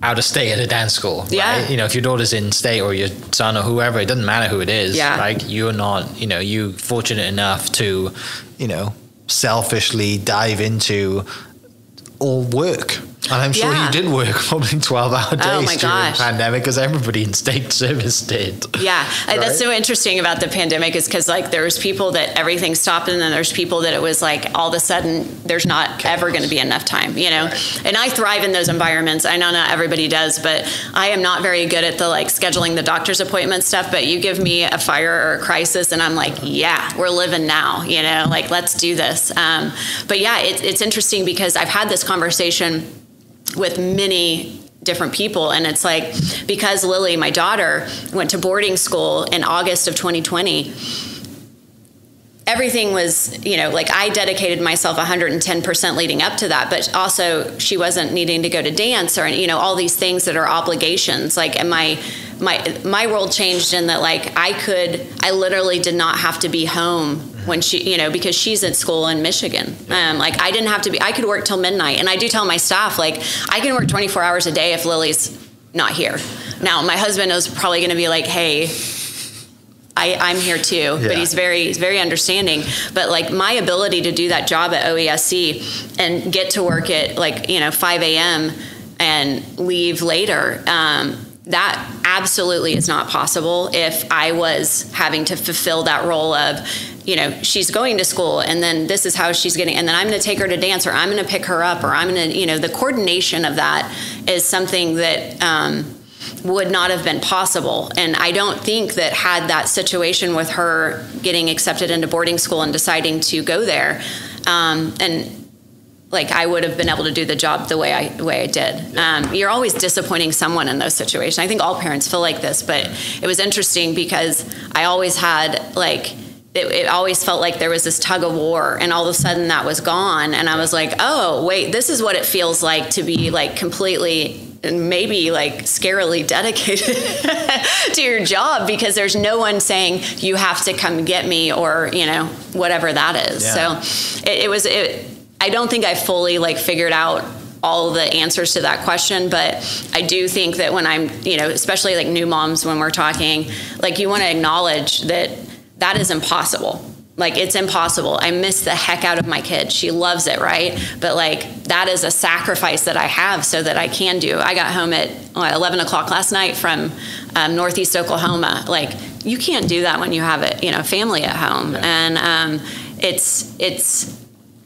of state at a dance school, right? If your daughter's in state, or your son or whoever, it doesn't matter who it is. Like you're not, you fortunate enough to, selfishly dive into all work. And I'm sure you did work probably 12-hour days during the pandemic, because everybody in state service did. Yeah, right? That's so interesting about the pandemic, is because like there was people that everything stopped, and then there's people that it was like all of a sudden there's not ever going to be enough time, Right. And I thrive in those environments. I know not everybody does, but I am not very good at the like scheduling the doctor's appointment stuff. But you give me a fire or a crisis, and I'm like, yeah, we're living now. Like let's do this. But yeah, it's interesting, because I've had this conversation with many different people, and it's like, because Lily, my daughter, went to boarding school in August of 2020, everything was, like I dedicated myself 110% leading up to that, but also she wasn't needing to go to dance or, all these things that are obligations. Like, and my world changed in that, like I literally did not have to be home when she, because she's at school in Michigan. Like I didn't have to be, I could work till midnight. And I do tell my staff, like I can work 24 hours a day if Lily's not here. Now my husband is probably going to be like, hey, I'm here too, but he's very understanding. But like my ability to do that job at OESC and get to work at like, 5 a.m. and leave later, that absolutely is not possible if I was having to fulfill that role of, she's going to school, and then this is how she's getting, and then I'm going to take her to dance, or I'm going to pick her up, or I'm going to, the coordination of that is something that would not have been possible. And I don't think that had that situation with her getting accepted into boarding school and deciding to go there, and like I would have been able to do the job the way I did. You're always disappointing someone in those situations. I think all parents feel like this, but it was interesting because I always had like, it always felt like there was this tug of war, and all of a sudden that was gone. And I was like, oh, wait, this is what it feels like to be like completely and maybe like scarily dedicated to your job, because there's no one saying you have to come get me, or, you know, whatever that is. Yeah. So I don't think I fully like figured out all the answers to that question, but I do think that when I'm, you know, especially like new moms, when we're talking, like you want to acknowledge that that is impossible. Like, it's impossible. I miss the heck out of my kid. She loves it, right? But like, that is a sacrifice that I have so that I can do. I got home at 11 o'clock last night from Northeast Oklahoma. Like, you can't do that when you have a, you know, family at home. Yeah. And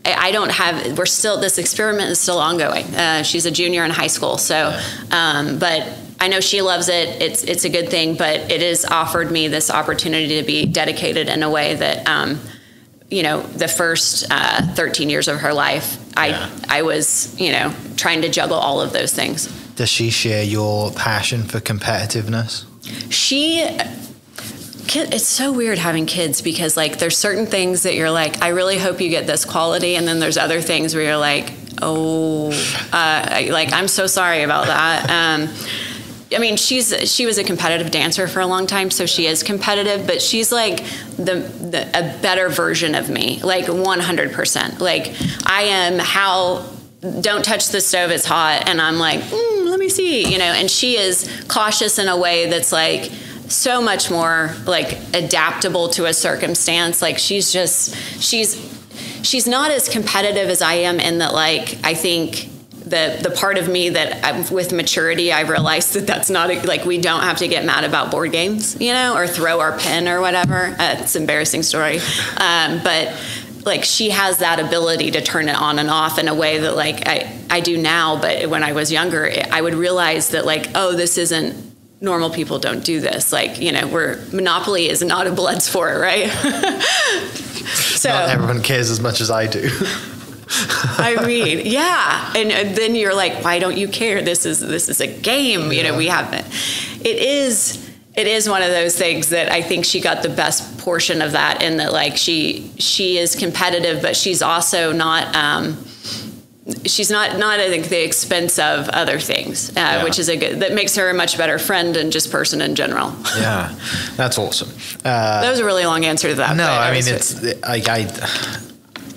I don't have, this experiment is still ongoing. She's a junior in high school. So, but I know she loves it. It's a good thing, but it has offered me this opportunity to be dedicated in a way that, you know, the first 13 years of her life, I was, you know, trying to juggle all of those things. Does she share your passion for competitiveness? It's so weird having kids, because like there's certain things that you're like, I really hope you get this quality, and then there's other things where you're like, I'm so sorry about that. I mean, she was a competitive dancer for a long time, so she is competitive, but she's like a better version of me, like 100%. Like, I am don't touch the stove, it's hot, and I'm like, let me see, you know, and she is cautious in a way that's like so much more like adaptable to a circumstance. Like, she's not as competitive as I am, in that, like, I think the part of me that with maturity, I realized that that's not like, we don't have to get mad about board games, you know, or throw our pen or whatever. It's an embarrassing story. But like, she has that ability to turn it on and off in a way that like I do now. But when I was younger, I would realize that like, oh, this isn't, normal people don't do this. Like, you know, Monopoly is not a blood sport, right? So not everyone cares as much as I do. I mean, yeah. And then you're like, why don't you care? This is a game. You know, we haven't. It is one of those things that I think she got the best portion of that, in that like she is competitive, but she's also not she's not at the expense of other things, which is that makes her a much better friend and just person in general. Yeah, that's awesome. That was a really long answer to that. No, I mean, it's like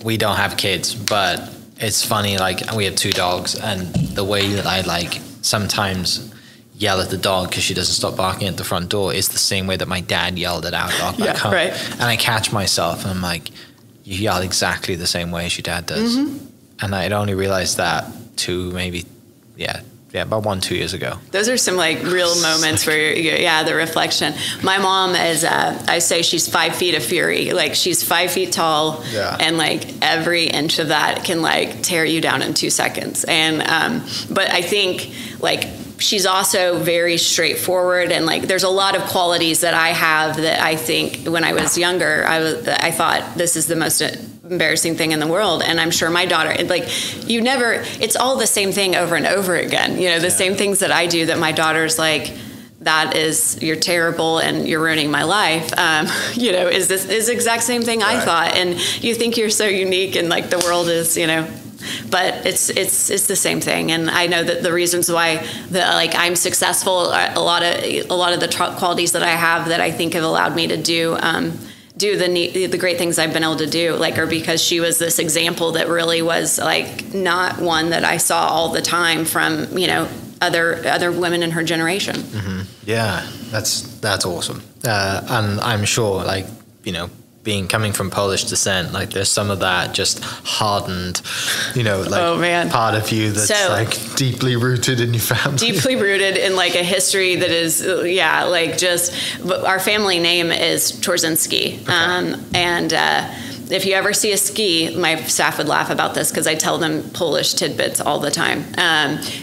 we don't have kids, but it's funny, like, we have 2 dogs, and the way that I like sometimes yell at the dog because she doesn't stop barking at the front door is the same way that my dad yelled at our dog back home. Right. And I catch myself and I'm like, you yell exactly the same way as your dad does. Mm-hmm. And I'd only realized that about 1-2 years ago. Those are some like real moments where the reflection. My mom is, I say she's 5 feet of fury. Like, she's 5 feet tall, and like every inch of that can like tear you down in 2 seconds. And, but I think like, she's also very straightforward, and like there's a lot of qualities that I have that I think when I was younger, I thought this is the most embarrassing thing in the world. And I'm sure my daughter, like, it's all the same thing over and over again, you know, the same things that I do that my daughter's like, you're terrible and you're ruining my life, you know, is the exact same thing I thought. And you think you're so unique, and like the world is, you know, but it's the same thing. And I know that the reasons why I'm successful, a lot of the qualities that I have that I think have allowed me to do the great things I've been able to do, like, are because she was this example that really was like not one that I saw all the time from, you know, other women in her generation. Mm-hmm. Yeah, that's awesome. And I'm sure, like, you know, coming from Polish descent, like there's some of that just hardened, you know, like part of you that's like deeply rooted in your family. Deeply rooted in like a history that is, like just, our family name is Torzinski. Okay. if you ever see a ski, my staff would laugh about this because I tell them Polish tidbits all the time.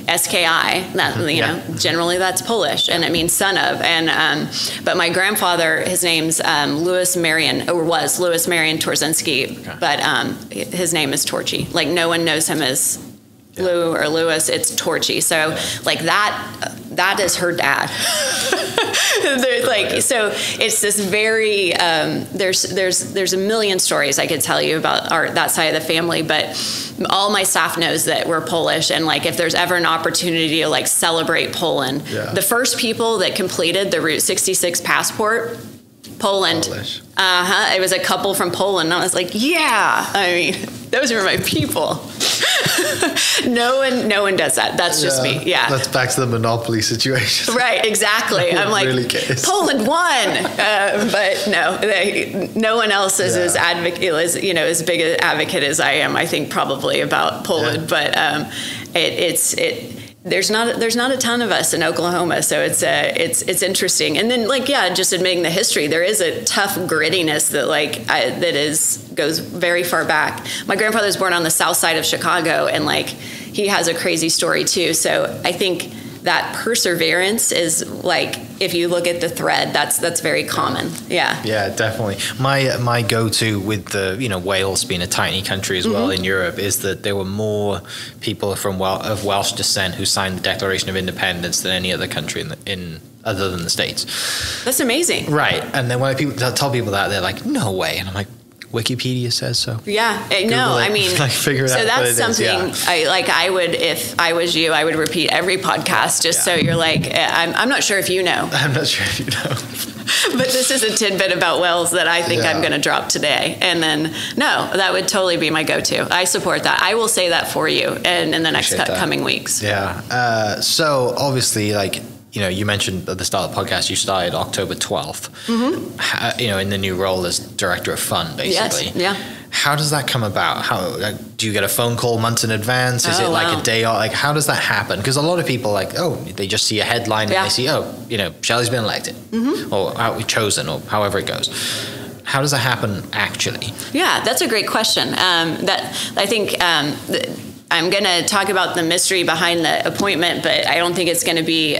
SKI, that, know, generally that's Polish, and it means son of. And but my grandfather, his name's Louis Marian, or was Louis Marian Torzinski, but his name is Torchy. Like, no one knows him as Lou or Louis, it's Torchy. So like that is her dad. Like, so it's this very there's a million stories I could tell you about that side of the family, but all my staff knows that we're Polish, and like if there's ever an opportunity to like celebrate Poland, the first people that completed the Route 66 passport, Poland. Polish. It was a couple from Poland. And I was like, yeah. I mean, those are my people. No one does that. That's just me. Yeah. That's back to the monopoly situation. Right. Exactly. I'm like, really Poland won, but no one else is as advocate as big an advocate as I am. I think probably about Poland, but there's not a ton of us in Oklahoma, so it's interesting. And then just admitting the history, there is a tough grittiness that goes very far back. My grandfather was born on the south side of Chicago, and he has a crazy story too. So I think that perseverance is if you look at the thread, that's very common. Yeah. Yeah, definitely. My go-to with the Wales being a tiny country as well in Europe is that there were more people of Welsh descent who signed the Declaration of Independence than any other country in other than the States. That's amazing. Right. And then when people tell people that, they're like, no way. And I'm like, Wikipedia says so. Yeah, no, I mean, figure it out. So that's something I would, if I was you, I would repeat every podcast just so you're like, I'm not sure if you know. I'm not sure if you know. But this is a tidbit about Wales that I think I'm going to drop today. And then, no, that would totally be my go-to. I support that. I will say that for you in the next coming weeks. Yeah. So obviously, you mentioned at the start of the podcast, you started October 12th, in the new role as director of fund, basically. Yes, yeah. How does that come about? How do you get a phone call months in advance? Is it a day off? How does that happen? Because a lot of people they just see a headline and they see, Shelley's been elected or chosen or however it goes. How does that happen actually? Yeah, that's a great question. I'm going to talk about the mystery behind the appointment, but I don't think it's going to be,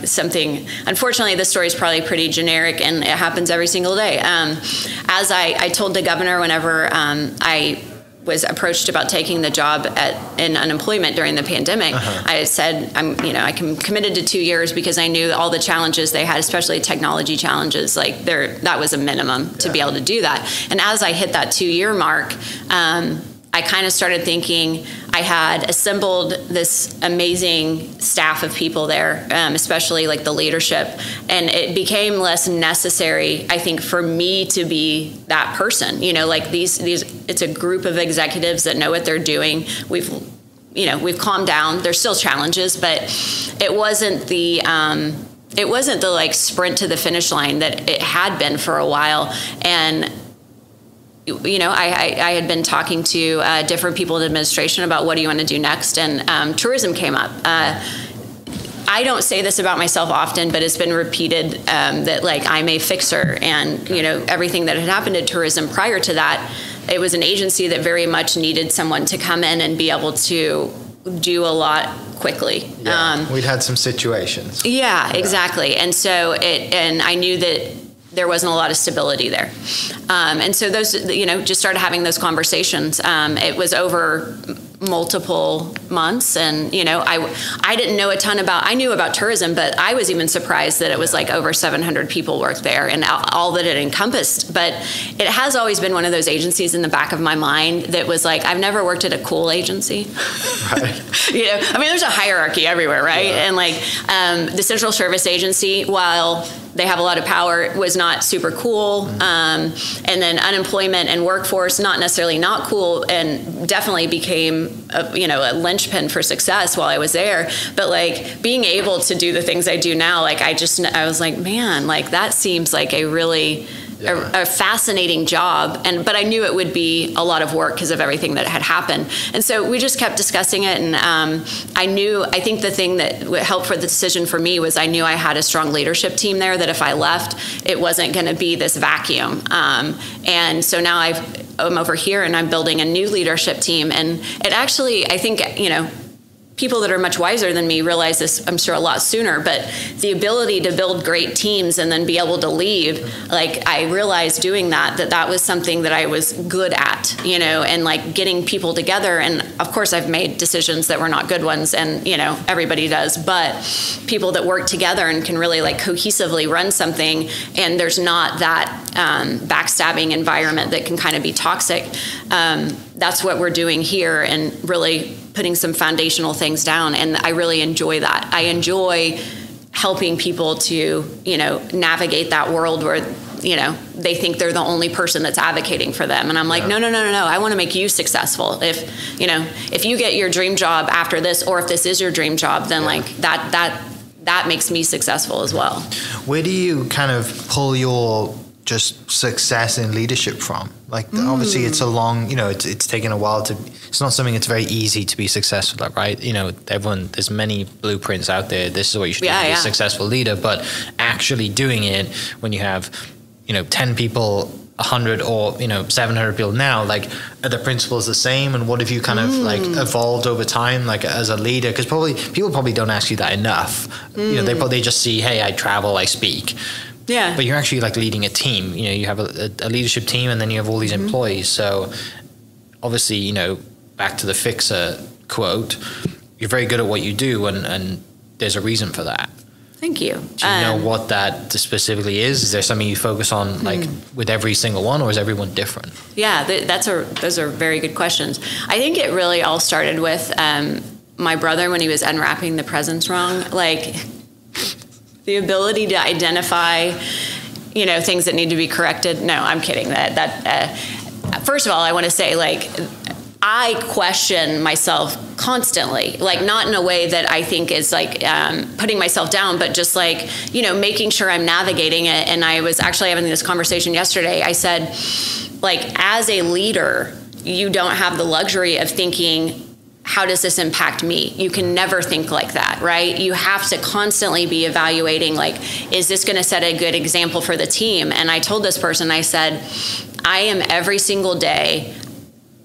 something. Unfortunately, this story is probably pretty generic, and it happens every single day. As I told the governor whenever I was approached about taking the job in unemployment during the pandemic, I said I'm committed to 2 years because I knew all the challenges they had, especially technology challenges. That was a minimum to be able to do that. And as I hit that 2-year mark, I kind of started thinking I had assembled this amazing staff of people there, especially the leadership, and it became less necessary, I think, for me to be that person. These it's a group of executives that know what they're doing. We've calmed down. There's still challenges, but it wasn't the sprint to the finish line that it had been for a while. And I had been talking to different people in administration about what do you want to do next, and tourism came up. I don't say this about myself often, but it's been repeated that I'm a fixer, and everything that had happened to tourism prior to that, it was an agency that very much needed someone to come in and be able to do a lot quickly. We'd had some situations. Yeah, exactly, and so and I knew that there wasn't a lot of stability there. And so those, just started having those conversations. It was over multiple months, and, I didn't know a ton I knew about tourism, but I was even surprised that it was over 700 people worked there and all that it encompassed. But it has always been one of those agencies in the back of my mind that was I've never worked at a cool agency. Right. There's a hierarchy everywhere, right? Yeah. And the Central Service Agency, while they have a lot of power, was not super cool. And then unemployment and workforce, not necessarily not cool, and definitely became a linchpin for success while I was there. But being able to do the things I do now, I was like, man, that seems like a really a fascinating job, but I knew it would be a lot of work because of everything that had happened. And so we just kept discussing it, and I think the thing that helped for the decision for me was I knew I had a strong leadership team there, that if I left, it wasn't going to be this vacuum. And so now I'm over here and I'm building a new leadership team. And it actually, I think, you know, people that are much wiser than me realize this, I'm sure, a lot sooner, but the ability to build great teams and then be able to leave, like, I realized doing that was something that I was good at, you know, and like getting people together. And of course I've made decisions that were not good ones, and, you know, everybody does, but people that work together and can really like cohesively run something, and there's not that backstabbing environment that can kind of be toxic. That's what we're doing here, and really putting some foundational things down. And I really enjoy that. I enjoy helping people to, you know, navigate that world where, you know, they think they're the only person that's advocating for them. And I'm like, no. I want to make you successful. If, you know, if you get your dream job after this, or if this is your dream job, then like that makes me successful as well. Where do you kind of pull your just success in leadership from? Like, obviously it's a long, you know, it's taken a while it's not something that's very easy to be successful at, right? You know, there's many blueprints out there. This is what you should do to be a successful leader, but actually doing it when you have, you know, 10 people, 100, or, you know, 700 people now, like, are the principles the same? And what have you kind of like evolved over time, like as a leader? Because people probably don't ask you that enough. You know, they just see, hey, I travel, I speak. Yeah. But you're actually like leading a team. You know, you have a leadership team, and then you have all these employees. So obviously, you know, back to the fixer quote, you're very good at what you do, and there's a reason for that. Thank you. Do you know what that specifically is? Is there something you focus on like with every single one, or is everyone different? Yeah, those are very good questions. I think it really all started with my brother when he was unwrapping the presents wrong. Like, the ability to identify, you know, things that need to be corrected. No, I'm kidding. First of all, I want to say, like, I question myself constantly, like, not in a way that I think is like putting myself down, but just like, you know, making sure I'm navigating it. And I was actually having this conversation yesterday. I said, like, as a leader, you don't have the luxury of thinking, how does this impact me? You can never think like that, right? You have to constantly be evaluating, like, is this going to set a good example for the team? And I told this person, I said, I am every single day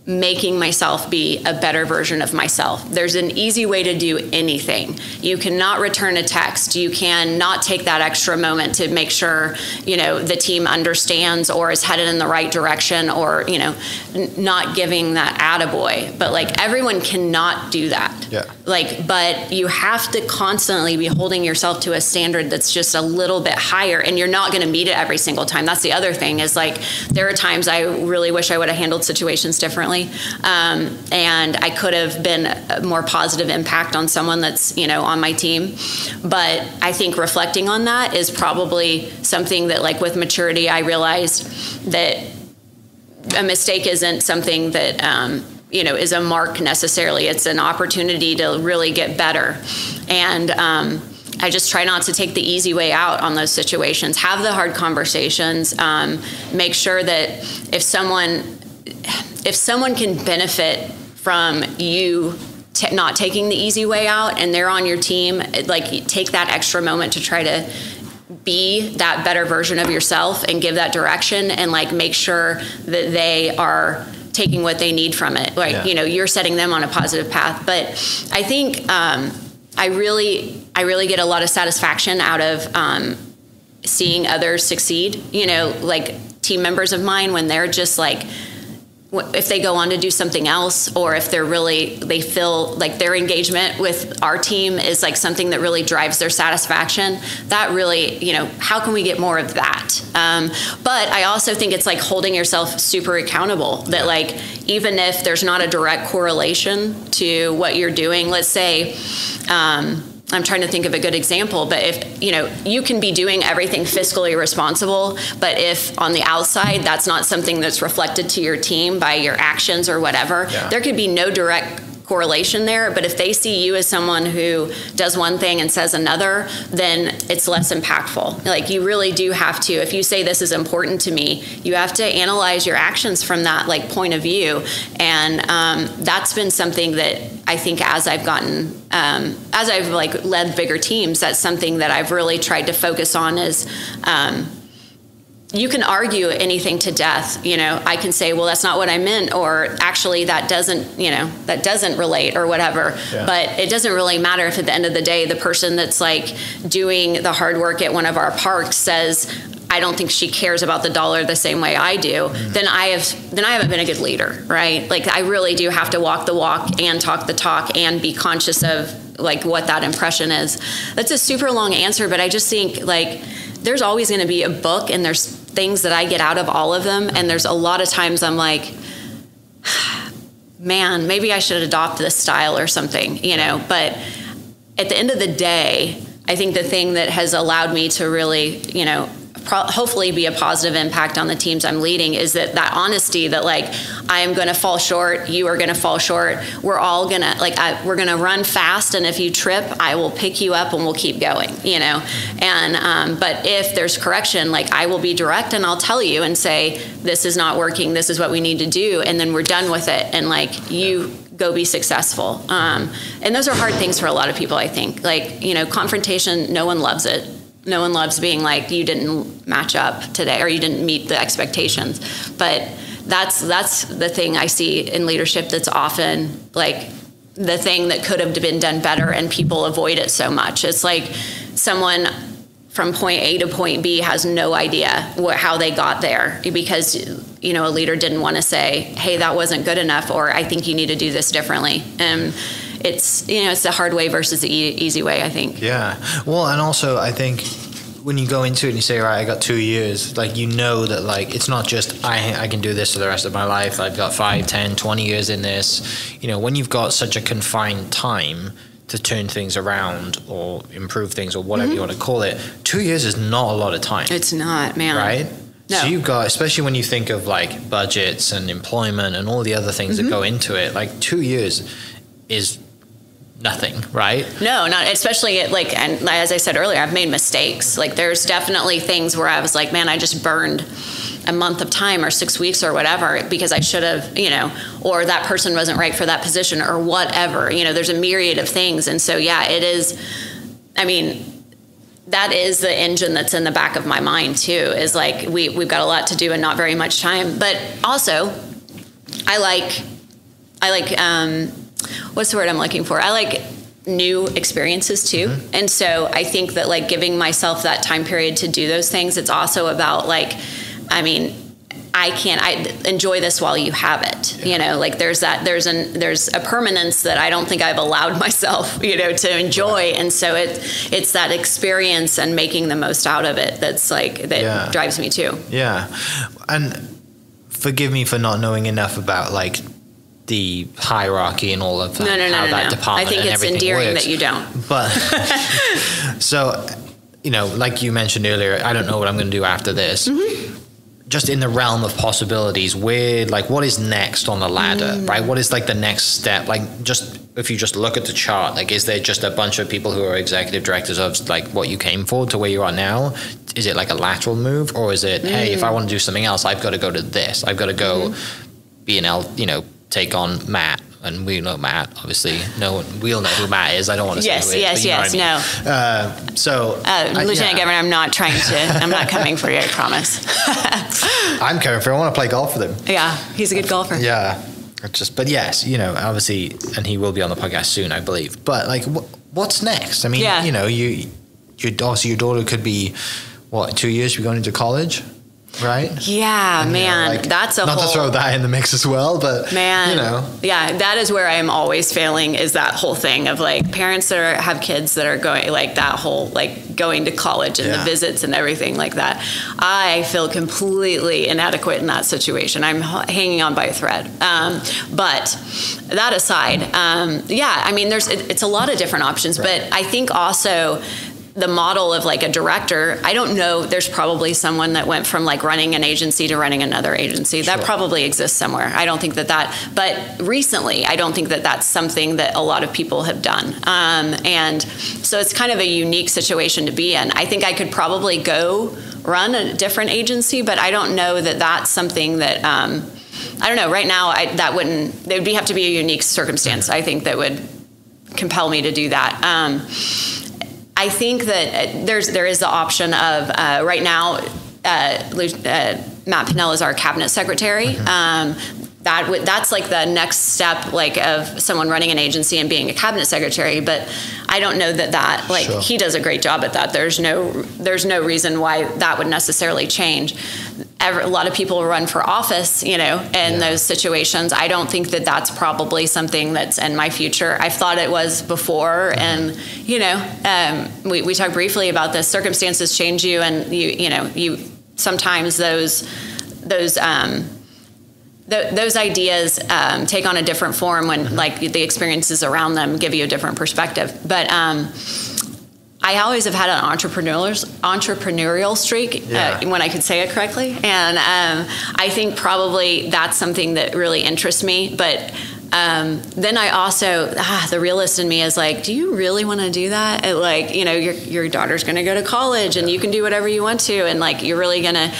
making myself be a better version of myself. There's an easy way to do anything. You cannot return a text. You can not take that extra moment to make sure, you know, the team understands or is headed in the right direction, or, you know, not giving that attaboy. But like, everyone cannot do that. Yeah. Like, but you have to constantly be holding yourself to a standard that's just a little bit higher, and you're not going to meet it every single time. That's the other thing, is like, there are times I really wish I would have handled situations differently. And I could have been a more positive impact on someone that's, you know, on my team. But I think reflecting on that is probably something that, like, with maturity, I realized that a mistake isn't something that, you know, is a mark necessarily. It's an opportunity to really get better. And I just try not to take the easy way out on those situations. Have the hard conversations. Make sure that if someone can benefit from you not taking the easy way out, and they're on your team, like, take that extra moment to try to be that better version of yourself and give that direction, and like, make sure that they are taking what they need from it. Like, you know, you're setting them on a positive path. But I think I really get a lot of satisfaction out of seeing others succeed. You know, like, team members of mine, when they're just like, if they go on to do something else, or if they feel like their engagement with our team is like something that really drives their satisfaction, that really, you know, how can we get more of that? But I also think it's like holding yourself super accountable, that like, even if there's not a direct correlation to what you're doing, let's say, I'm trying to think of a good example, but if, you know, you can be doing everything fiscally responsible, but if on the outside that's not something that's reflected to your team by your actions or whatever, there could be no direct correlation there. But if they see you as someone who does one thing and says another, then it's less impactful. Like, you really do have to, if you say this is important to me, you have to analyze your actions from that like point of view. And that's been something that I think as I've gotten, as I've like led bigger teams, that's something that I've really tried to focus on, is you can argue anything to death. You know, I can say, well, that's not what I meant, or actually that doesn't relate or whatever. Yeah. But it doesn't really matter if at the end of the day, the person that's like doing the hard work at one of our parks says, I don't think she cares about the dollar the same way I do, then I haven't been a good leader, right? Like I really do have to walk the walk and talk the talk and be conscious of like what that impression is. That's a super long answer, but I just think like there's always going to be a book, and there's things that I get out of all of them. And there's a lot of times I'm like, man, maybe I should adopt this style or something, you know, but at the end of the day, I think the thing that has allowed me to really, you know, hopefully be a positive impact on the teams I'm leading is that honesty that like, I am going to fall short. You are going to fall short. We're all going to we're going to run fast. And if you trip, I will pick you up and we'll keep going, you know? And, but if there's correction, like I will be direct and I'll tell you and say, this is not working. This is what we need to do. And then we're done with it. And like you go be successful. And those are hard things for a lot of people, I think. Like, you know, confrontation, no one loves it. No one loves being like, you didn't match up today or you didn't meet the expectations. But that's the thing I see in leadership that's often like the thing that could have been done better, and people avoid it so much. It's like someone from point A to point B has no idea how they got there because, you know, a leader didn't want to say, hey, that wasn't good enough, or I think you need to do this differently. And it's, you know, it's the hard way versus the easy way, I think. Yeah. Well, and also I think when you go into it and you say, all right, I got 2 years, like, you know that, like, it's not just I can do this for the rest of my life. I've got 5, 10, 20 years in this. You know, when you've got such a confined time to turn things around or improve things or whatever you want to call it, 2 years is not a lot of time. It's not, man. Right? No. So you've got, especially when you think of like budgets and employment and all the other things that go into it, like 2 years is nothing, right? No, not especially like, and as I said earlier, I've made mistakes. Like there's definitely things where I was like, man, I just burned a month of time or 6 weeks or whatever because I should have, you know, or that person wasn't right for that position or whatever. You know, there's a myriad of things. And so, yeah, it is, I mean, that is the engine that's in the back of my mind too, is like, we've got a lot to do and not very much time. But also I like, what's the word I'm looking for? I like new experiences too. And so I think that like giving myself that time period to do those things, it's also about like, I mean, I enjoy this while you have it, you know, like there's a permanence that I don't think I've allowed myself, you know, to enjoy. And so it's that experience and making the most out of it. That's like, that drives me too. Yeah. And forgive me for not knowing enough about like the hierarchy and all of that. No. Department I think it's endearing works. that you don't. But so, you know, like you mentioned earlier, I don't know what I'm going to do after this. Just in the realm of possibilities, what is next on the ladder, right? What is like the next step? Like, just if you just look at the chart, like, is there just a bunch of people who are executive directors of like what you came for to where you are now? Is it like a lateral move, or is it, hey, if I want to do something else, I've got to go to this. I've got to go be take on Matt. And we know Matt, obviously. We'll know who Matt is. I don't want to say who it is. Yes. Lieutenant Governor, I'm not coming for you, I promise. I'm coming for you. I want to play golf with him. Yeah, he's a good golfer. Yeah. But yes, you know, obviously, and he will be on the podcast soon, I believe. But like, what's next? I mean, you know, your daughter could be, 2 years you're going into college? Right? Yeah, and man, like, that's a not whole... to throw that in the mix as well, but man, you know. Yeah, that is where I'm always failing, is that whole thing of like parents that have kids that are going, like that whole, like going to college and the visits and everything like that. I feel completely inadequate in that situation. I'm hanging on by a thread. But that aside, I mean, it's a lot of different options, but I think also the model of like a director, I don't know, there's probably someone that went from like running an agency to running another agency. That probably exists somewhere. I don't think but recently, I don't think that that's something that a lot of people have done. And so it's kind of a unique situation to be in. I think I could probably go run a different agency, but I don't know that that's something that, I don't know, right now, there would have to be a unique circumstance, I think, that would compel me to do that. I think that there is the option of right now, Matt Pinnell is our cabinet secretary. That's like the next step, like of someone running an agency and being a cabinet secretary. But I don't know that like Sure. he does a great job at that. There's no reason why that would necessarily change. A lot of people run for office, in those situations. I don't think that that's probably something that's in my future. I've thought it was before, and we talked briefly about this. Circumstances change you, and you sometimes those ideas take on a different form when like the experiences around them give you a different perspective. But I always have had an entrepreneurial streak when I could say it correctly. And I think probably that's something that really interests me. But then I also, the realist in me is like, do you really want to do that? Like, your daughter's going to go to college and you can do whatever you want to. And like, you're really going to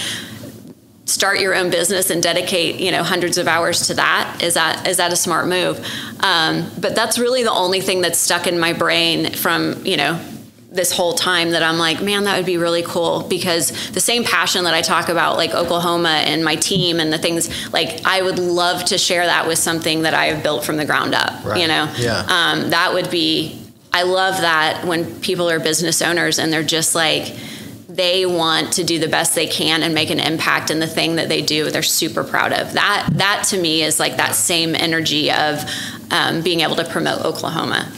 start your own business and dedicate, hundreds of hours to that. Is that a smart move? But that's really the only thing that's stuck in my brain from, this whole time, that I'm like, man, that would be really cool, because the same passion that I talk about, like Oklahoma and my team and the things, like I would love to share that with something that I have built from the ground up, Right. Yeah. That would be, I love that when people are business owners and they're just like, they want to do the best they can and make an impact in the thing that they do. They're super proud of that. That to me is like that same energy of being able to promote Oklahoma.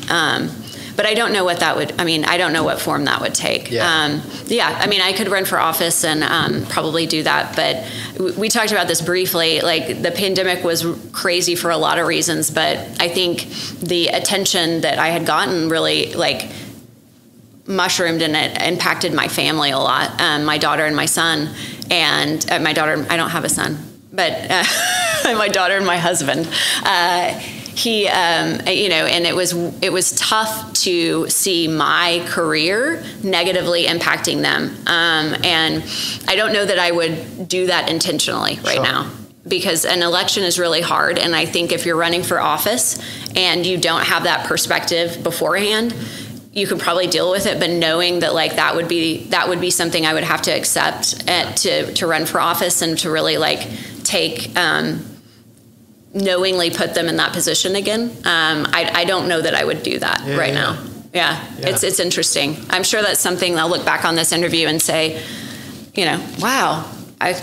But I don't know what that would, I don't know what form that would take. Yeah. I could run for office and probably do that. But we talked about this briefly. Like the pandemic was crazy for a lot of reasons, but I think the attention that I had gotten really like mushroomed, and it impacted my family a lot. My daughter and my son, and my daughter, I don't have a son, but my daughter and my husband. And it was tough to see my career negatively impacting them. And I don't know that I would do that intentionally right now, because an election is really hard. And I think if you're running for office and you don't have that perspective beforehand, you can probably deal with it, but knowing that like that would be something I would have to accept to run for office, and to really like take knowingly put them in that position again. I don't know that I would do that now. Yeah. It's interesting. I'm sure that's something I'll look back on this interview and say, wow, I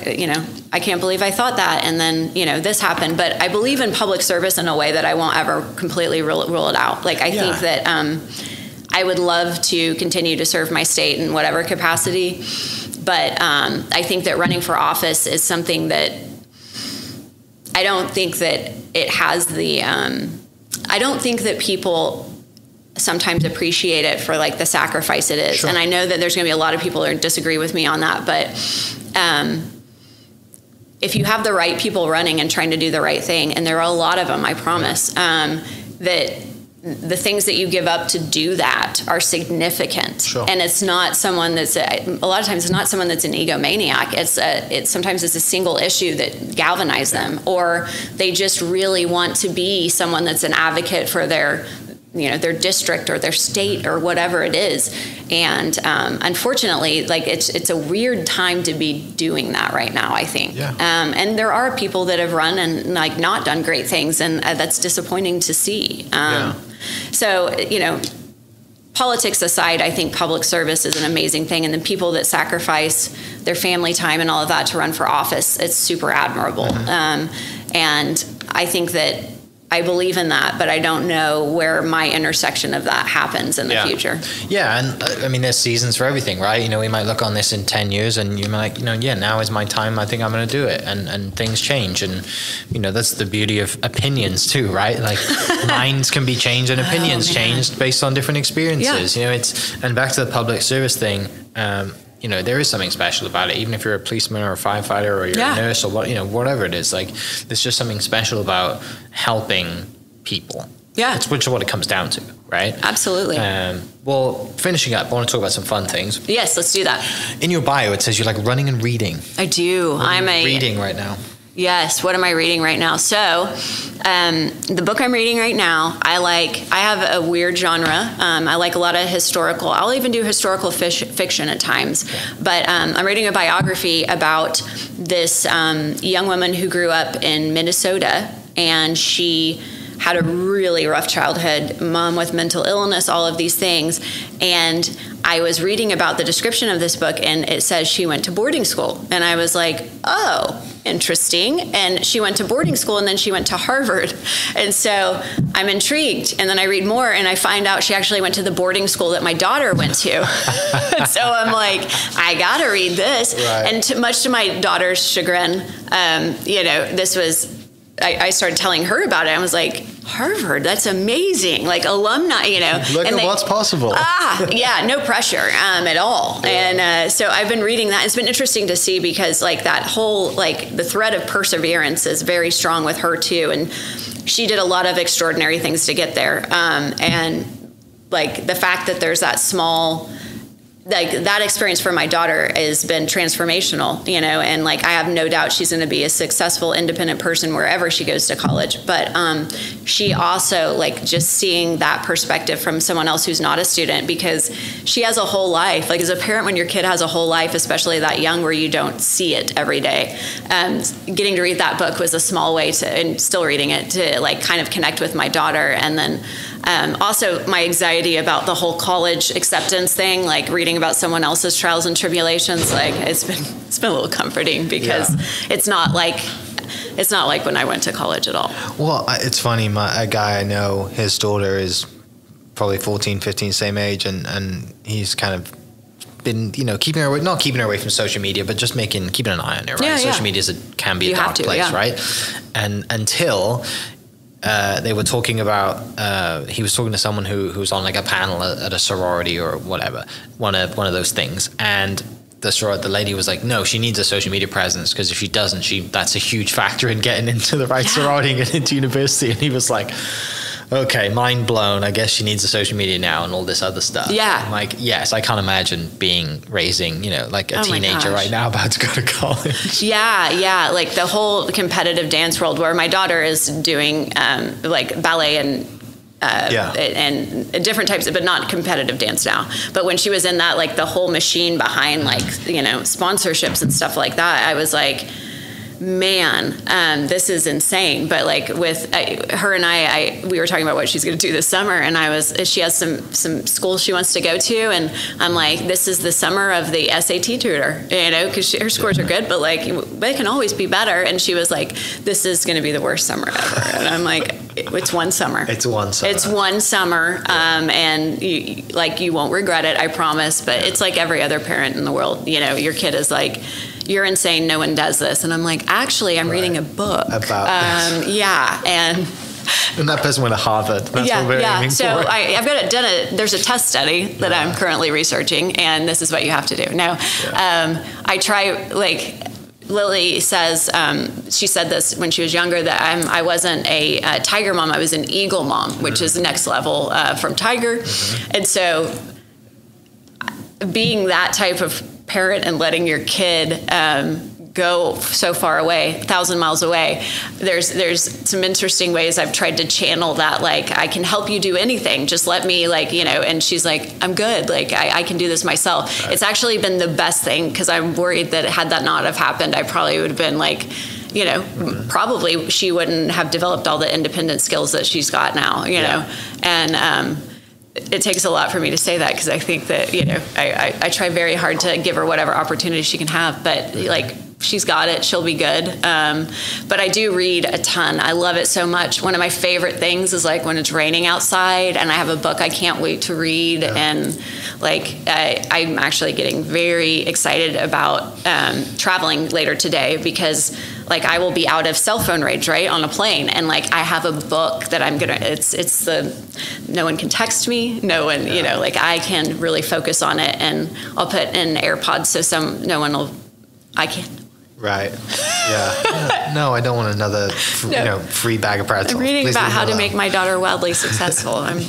can't believe I thought that. And then, this happened. But I believe in public service in a way that I won't ever completely rule it out. Like, I think that I would love to continue to serve my state in whatever capacity. But I think that running for office is something that I don't think that it has the, I don't think that people sometimes appreciate it for like the sacrifice it is. Sure. And I know that there's going to be a lot of people who disagree with me on that, but if you have the right people running and trying to do the right thing, and there are a lot of them, I promise, that the things that you give up to do that are significant. Sure. And it's not someone that's a lot of times it's not someone that's an egomaniac. It's sometimes it's a single issue that galvanizes them, or they just really want to be someone that's an advocate for their district or their state or whatever it is. And unfortunately, like it's a weird time to be doing that right now, I think. Yeah. And there are people that have run and like not done great things, and that's disappointing to see. So, politics aside, I think public service is an amazing thing. And the people that sacrifice their family time and all of that to run for office, it's super admirable. Mm-hmm. And I think that I believe in that, but I don't know where my intersection of that happens in the future. Yeah, and there's seasons for everything, right? We might look on this in 10 years and you might like, now is my time, I think I'm going to do it. And things change. And, that's the beauty of opinions too, right? Like minds can be changed and opinions changed based on different experiences. Yeah. And back to the public service thing, there is something special about it, even if you're a policeman or a firefighter or you're a nurse or whatever it is. Like, there's just something special about helping people. Yeah. Which is what it comes down to, right? Absolutely. Well, finishing up, I want to talk about some fun things. Yes, let's do that. In your bio, it says you like running and reading. I do. I'm reading right now. Yes. What am I reading right now? So, the book I'm reading right now, I have a weird genre. I like a lot of historical. I'll even do historical fiction at times. But I'm reading a biography about this young woman who grew up in Minnesota, and she had a really rough childhood, mom with mental illness, all of these things. And I was reading about the description of this book, and it says she went to boarding school. And I was like, oh, interesting. And she went to boarding school, and then she went to Harvard. And so I'm intrigued. And then I read more, and I find out she actually went to the boarding school that my daughter went to. So I'm like, I got to read this. Right. And much to my daughter's chagrin, this was... I started telling her about it. I was like, Harvard, that's amazing. Like alumni, Look at what's possible. Yeah, no pressure at all. Yeah. And so I've been reading that. It's been interesting to see because like that whole, like the thread of perseverance is very strong with her too. And she did a lot of extraordinary things to get there. And like the fact that there's that small... like that experience for my daughter has been transformational, and like I have no doubt she's going to be a successful, independent person wherever she goes to college. But she also like just seeing that perspective from someone else who's not a student, because she has a whole life. Like as a parent, when your kid has a whole life, especially that young, where you don't see it every day, getting to read that book was a small way to, and still reading it, to like kind of connect with my daughter. And then also my anxiety about the whole college acceptance thing, like reading about someone else's trials and tribulations, like it's been a little comforting, because it's not like when I went to college at all. Well, it's funny. A guy I know, his daughter is probably 14, 15, same age, and he's kind of been, keeping her away, not keeping her away from social media, but just keeping an eye on her, right? Social media can be a dark place, right? And until they were talking about, he was talking to someone who was on like a panel at a sorority or whatever, one of those things, and the lady was like, no, she needs a social media presence, because if she doesn't, that's a huge factor in getting into the right sorority and getting into university. And he was like, okay, mind blown. I guess she needs a social media now and all this other stuff. Yeah. I'm like, yes, I can't imagine raising, like a teenager right now about to go to college. Yeah. Like the whole competitive dance world, where my daughter is doing like ballet and different types of, but not competitive dance now. But when she was in that, like the whole machine behind like, sponsorships and stuff like that, I was like, man, this is insane. But like with her and we were talking about what she's going to do this summer, and she has some schools she wants to go to, and I'm like, this is the summer of the SAT tutor, because her scores are good, but like they can always be better. And she was like, this is going to be the worst summer ever. And I'm like, it's one summer. It's one summer. And you won't regret it, I promise. But it's like every other parent in the world. Your kid is like, you're insane, no one does this. And I'm like, actually, I'm reading a book about this. And that person went to Harvard. That's what we're aiming so for. I've there's a test study that I'm currently researching, and this is what you have to do. Now, I try, like Lily says, she said this when she was younger, that I wasn't a tiger mom, I was an eagle mom, which is the next level from tiger. Mm-hmm. And so being that type of parent and letting your kid go so far away, 1,000 miles away, there's some interesting ways I've tried to channel that, like, I can help you do anything, just let me, like, and she's like, I'm good, like I can do this myself. Right. It's actually been the best thing, because I'm worried that had that not have happened, I probably would have been like, probably she wouldn't have developed all the independent skills that she's got now, know, and it takes a lot for me to say that, because I think that, I try very hard to give her whatever opportunity she can have, but like, she's got it, she'll be good. But I do read a ton. I love it so much. One of my favorite things is like when it's raining outside and I have a book I can't wait to read. Yeah. And like, I'm actually getting very excited about traveling later today, because like I will be out of cell phone range, right, on a plane, and like I have a book that I'm gonna. It's no one can text me, no one, like I can really focus on it, and I'll put in AirPods so no one will. I can't. Right. Yeah. No, I don't want another free bag of pretzels. I'm reading Please about leave me how to alone. make my daughter wildly successful. And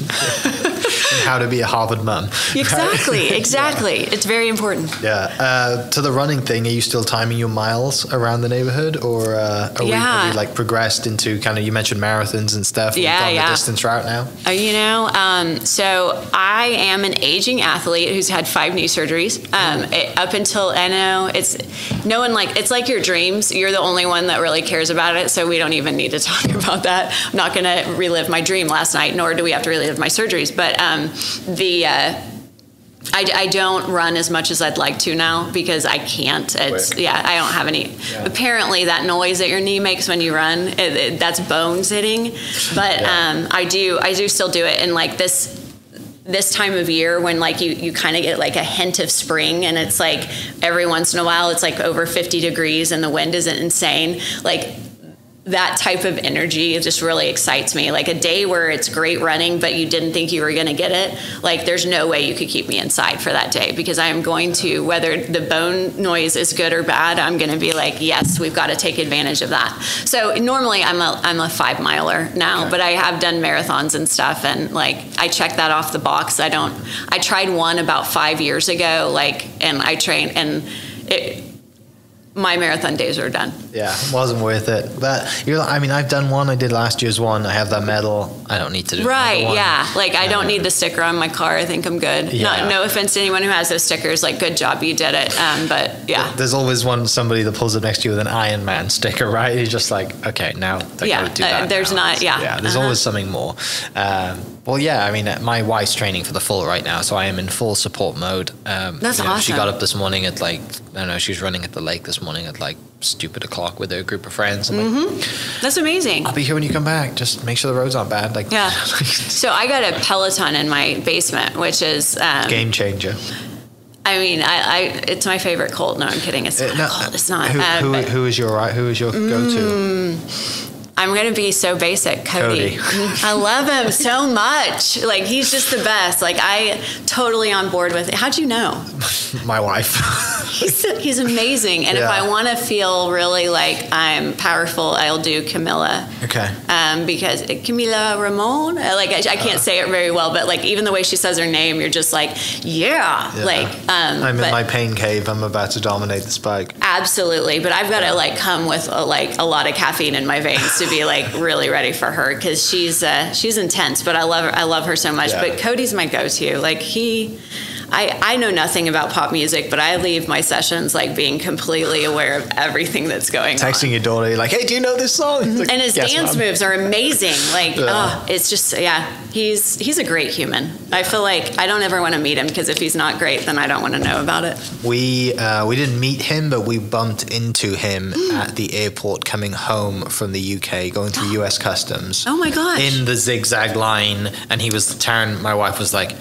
how to be a Harvard mum. Exactly. It's very important. Yeah. To the running thing, are you still timing your miles around the neighborhood, or have you like progressed into kind of, you mentioned marathons and stuff? Yeah, You've gone the distance route now? So I am an aging athlete who's had 5 knee surgeries. Up until, I know, it's like your dreams. You're the only one that really cares about it, so we don't even need to talk about that. I'm not going to relive my dream last night, nor do we have to relive my surgeries. But I don't run as much as I'd like to now because I can't. I don't have any. Yeah. Apparently, that noise that your knee makes when you run, that's bones hitting. But I do still do it. And like this time of year when like you kind of get like a hint of spring, and it's like every once in a while it's like over 50 degrees and the wind isn't insane. Like that type of energy just really excites me. Like a day where it's great running, but you didn't think you were going to get it. Like there's no way you could keep me inside for that day, because I am going to, whether the bone noise is good or bad, I'm going to be like, yes, we've got to take advantage of that. So normally I'm a 5 miler now, but I have done marathons and stuff. And like, I check that off the box. I tried one about 5 years ago, and I trained, and my marathon days are done. Yeah, it wasn't worth it. But I've done one. I did last year's one. I have that medal. I don't need to do right. One. Yeah, I don't need the sticker on my car. I think I'm good. Yeah. No offense to anyone who has those stickers. Like, good job, you did it. But yeah, there's always somebody that pulls up next to you with an Iron Man sticker, right? You're just like, okay, now they're going to do that. There's now. not. Yeah. There's always something more. Well, yeah, my wife's training for the full right now, so I am in full support mode. That's awesome. She got up this morning at she was running at the lake this morning at stupid o'clock with a group of friends. That's amazing. I'll be here when you come back. Just make sure the roads aren't bad. So I got a Peloton in my basement, which is game changer. It's my favorite colt. No, I'm kidding. It's not a colt. It's not. Who is your go-to? I'm going to be so basic. Cody. I love him so much. He's just the best. I totally on board with it. How'd you know? My wife. He's amazing. And if I want to feel really like I'm powerful, I'll do Camilla. Okay. Because Camilla Ramon, I can't say it very well, but even the way she says her name, you're just like, yeah. I'm in my pain cave. I'm about to dominate the spike. Absolutely. But I've got to come with a lot of caffeine in my veins to be really ready for her, because she's intense, but I love her so much. Yeah. But Cody's my go-to. I know nothing about pop music, but I leave my sessions being completely aware of everything that's going on. Texting your daughter, you're like, hey, do you know this song? And his dance moves are amazing. It's just, he's a great human. I feel like I don't ever want to meet him, because if he's not great, then I don't want to know about it. We didn't meet him, but we bumped into him at the airport coming home from the UK, going through US Customs. Oh my gosh. In the zigzag line, and my wife was like,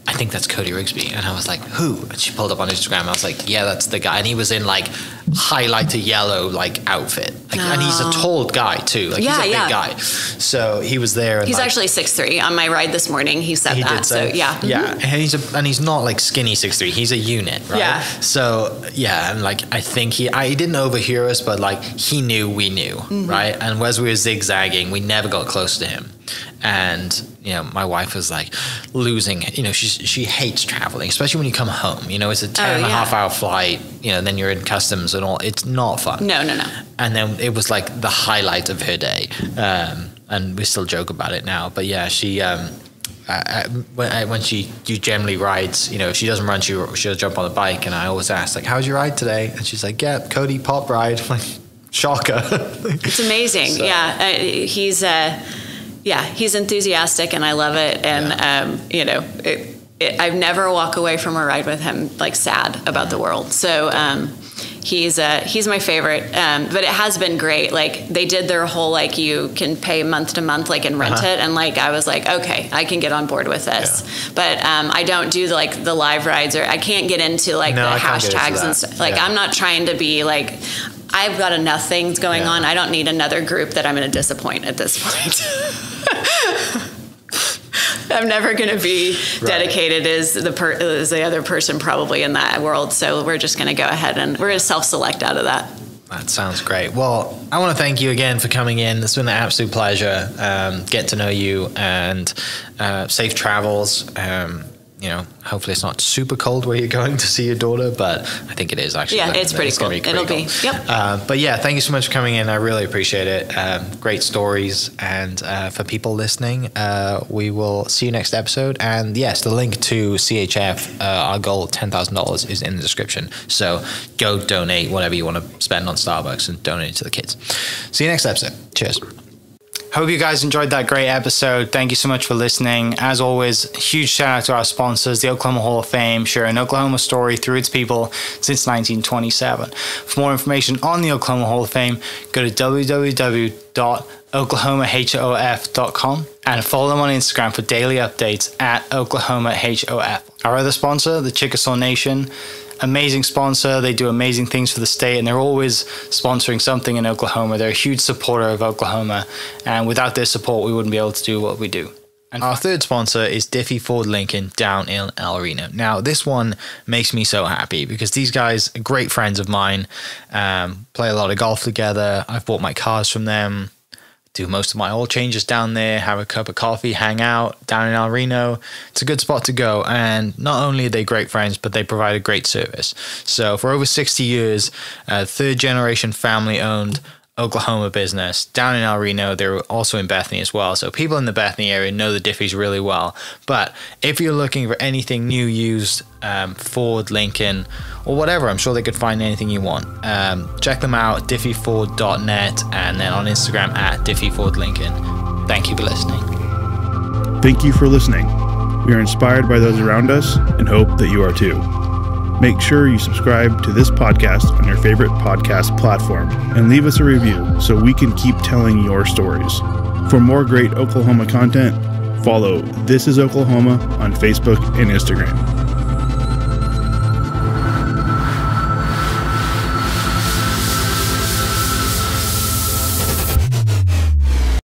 I think that's Cody Rigsby. And I was like, who? And she pulled up on Instagram. I was like, yeah, that's the guy. And he was in highlighter yellow outfit. And he's a tall guy too. He's a big guy. So he was there. And he's actually 6'3". On my ride this morning, he said that. So yeah. Yeah. And he's not skinny 6'3". He's a unit, right? Yeah. So yeah, and I think he didn't overhear us, but he knew we knew, right? And as we were zigzagging, we never got close to him. And my wife was losing. She hates traveling, especially when you come home. It's a 10.5-hour flight. Then you're in customs and all. It's not fun. No. And then it was the highlight of her day. And we still joke about it now. But yeah, she when she generally rides, if she doesn't run, she'll jump on the bike. And I always ask how's your ride today? And she's like, yeah, Cody pop ride. I'm like, shocker. It's amazing. So. Yeah, he's enthusiastic, and I love it. And I've never walked away from a ride with him sad about the world. So he's my favorite. But it has been great. They did their whole you can pay month to month and rent it, and I was like, okay, I can get on board with this. Yeah. But I don't do the live rides, or I can't get into the hashtags and stuff. I'm not trying to be I've got enough things going on. I don't need another group that I'm going to disappoint at this point. I'm never going to be dedicated as the other person probably in that world. So we're just going to go ahead and we're going to self-select out of that. That sounds great. Well, I want to thank you again for coming in. It's been an absolute pleasure. Get to know you, and safe travels. Hopefully it's not super cold where you're going to see your daughter, but I think it is actually. Yeah, it's pretty cool. It'll be. Yep. But yeah, thank you so much for coming in. I really appreciate it. Great stories. And for people listening, we will see you next episode. And yes, the link to CHF, our goal, $10,000, is in the description. So go donate whatever you want to spend on Starbucks and donate it to the kids. See you next episode. Cheers. Hope you guys enjoyed that great episode. Thank you so much for listening. As always, huge shout out to our sponsors, the Oklahoma Hall of Fame, sharing Oklahoma story through its people since 1927. For more information on the Oklahoma Hall of Fame, go to www.oklahomahof.com and follow them on Instagram for daily updates at oklahomahof. Our other sponsor, the Chickasaw Nation, amazing sponsor. They do amazing things for the state, and they're always sponsoring something in Oklahoma. They're a huge supporter of Oklahoma, and without their support, we wouldn't be able to do what we do. And our third sponsor is Diffie Ford Lincoln down in El Reno. Now, this one makes me so happy because these guys are great friends of mine, play a lot of golf together. I've bought my cars from them, do most of my oil changes down there, have a cup of coffee, hang out down in El Reno. It's a good spot to go. And not only are they great friends, but they provide a great service. So for over 60 years, third generation family owned Oklahoma business down in El Reno. They're also in Bethany as well. So people in the Bethany area know the Diffies really well. But if you're looking for anything new, used, Ford, Lincoln, or whatever, I'm sure they could find anything you want. Check them out, diffieford.net, and then on Instagram at diffiefordlincoln. Thank you for listening. Thank you for listening. We are inspired by those around us and hope that you are too. Make sure you subscribe to this podcast on your favorite podcast platform and leave us a review so we can keep telling your stories. For more great Oklahoma content, follow This Is Oklahoma on Facebook and Instagram.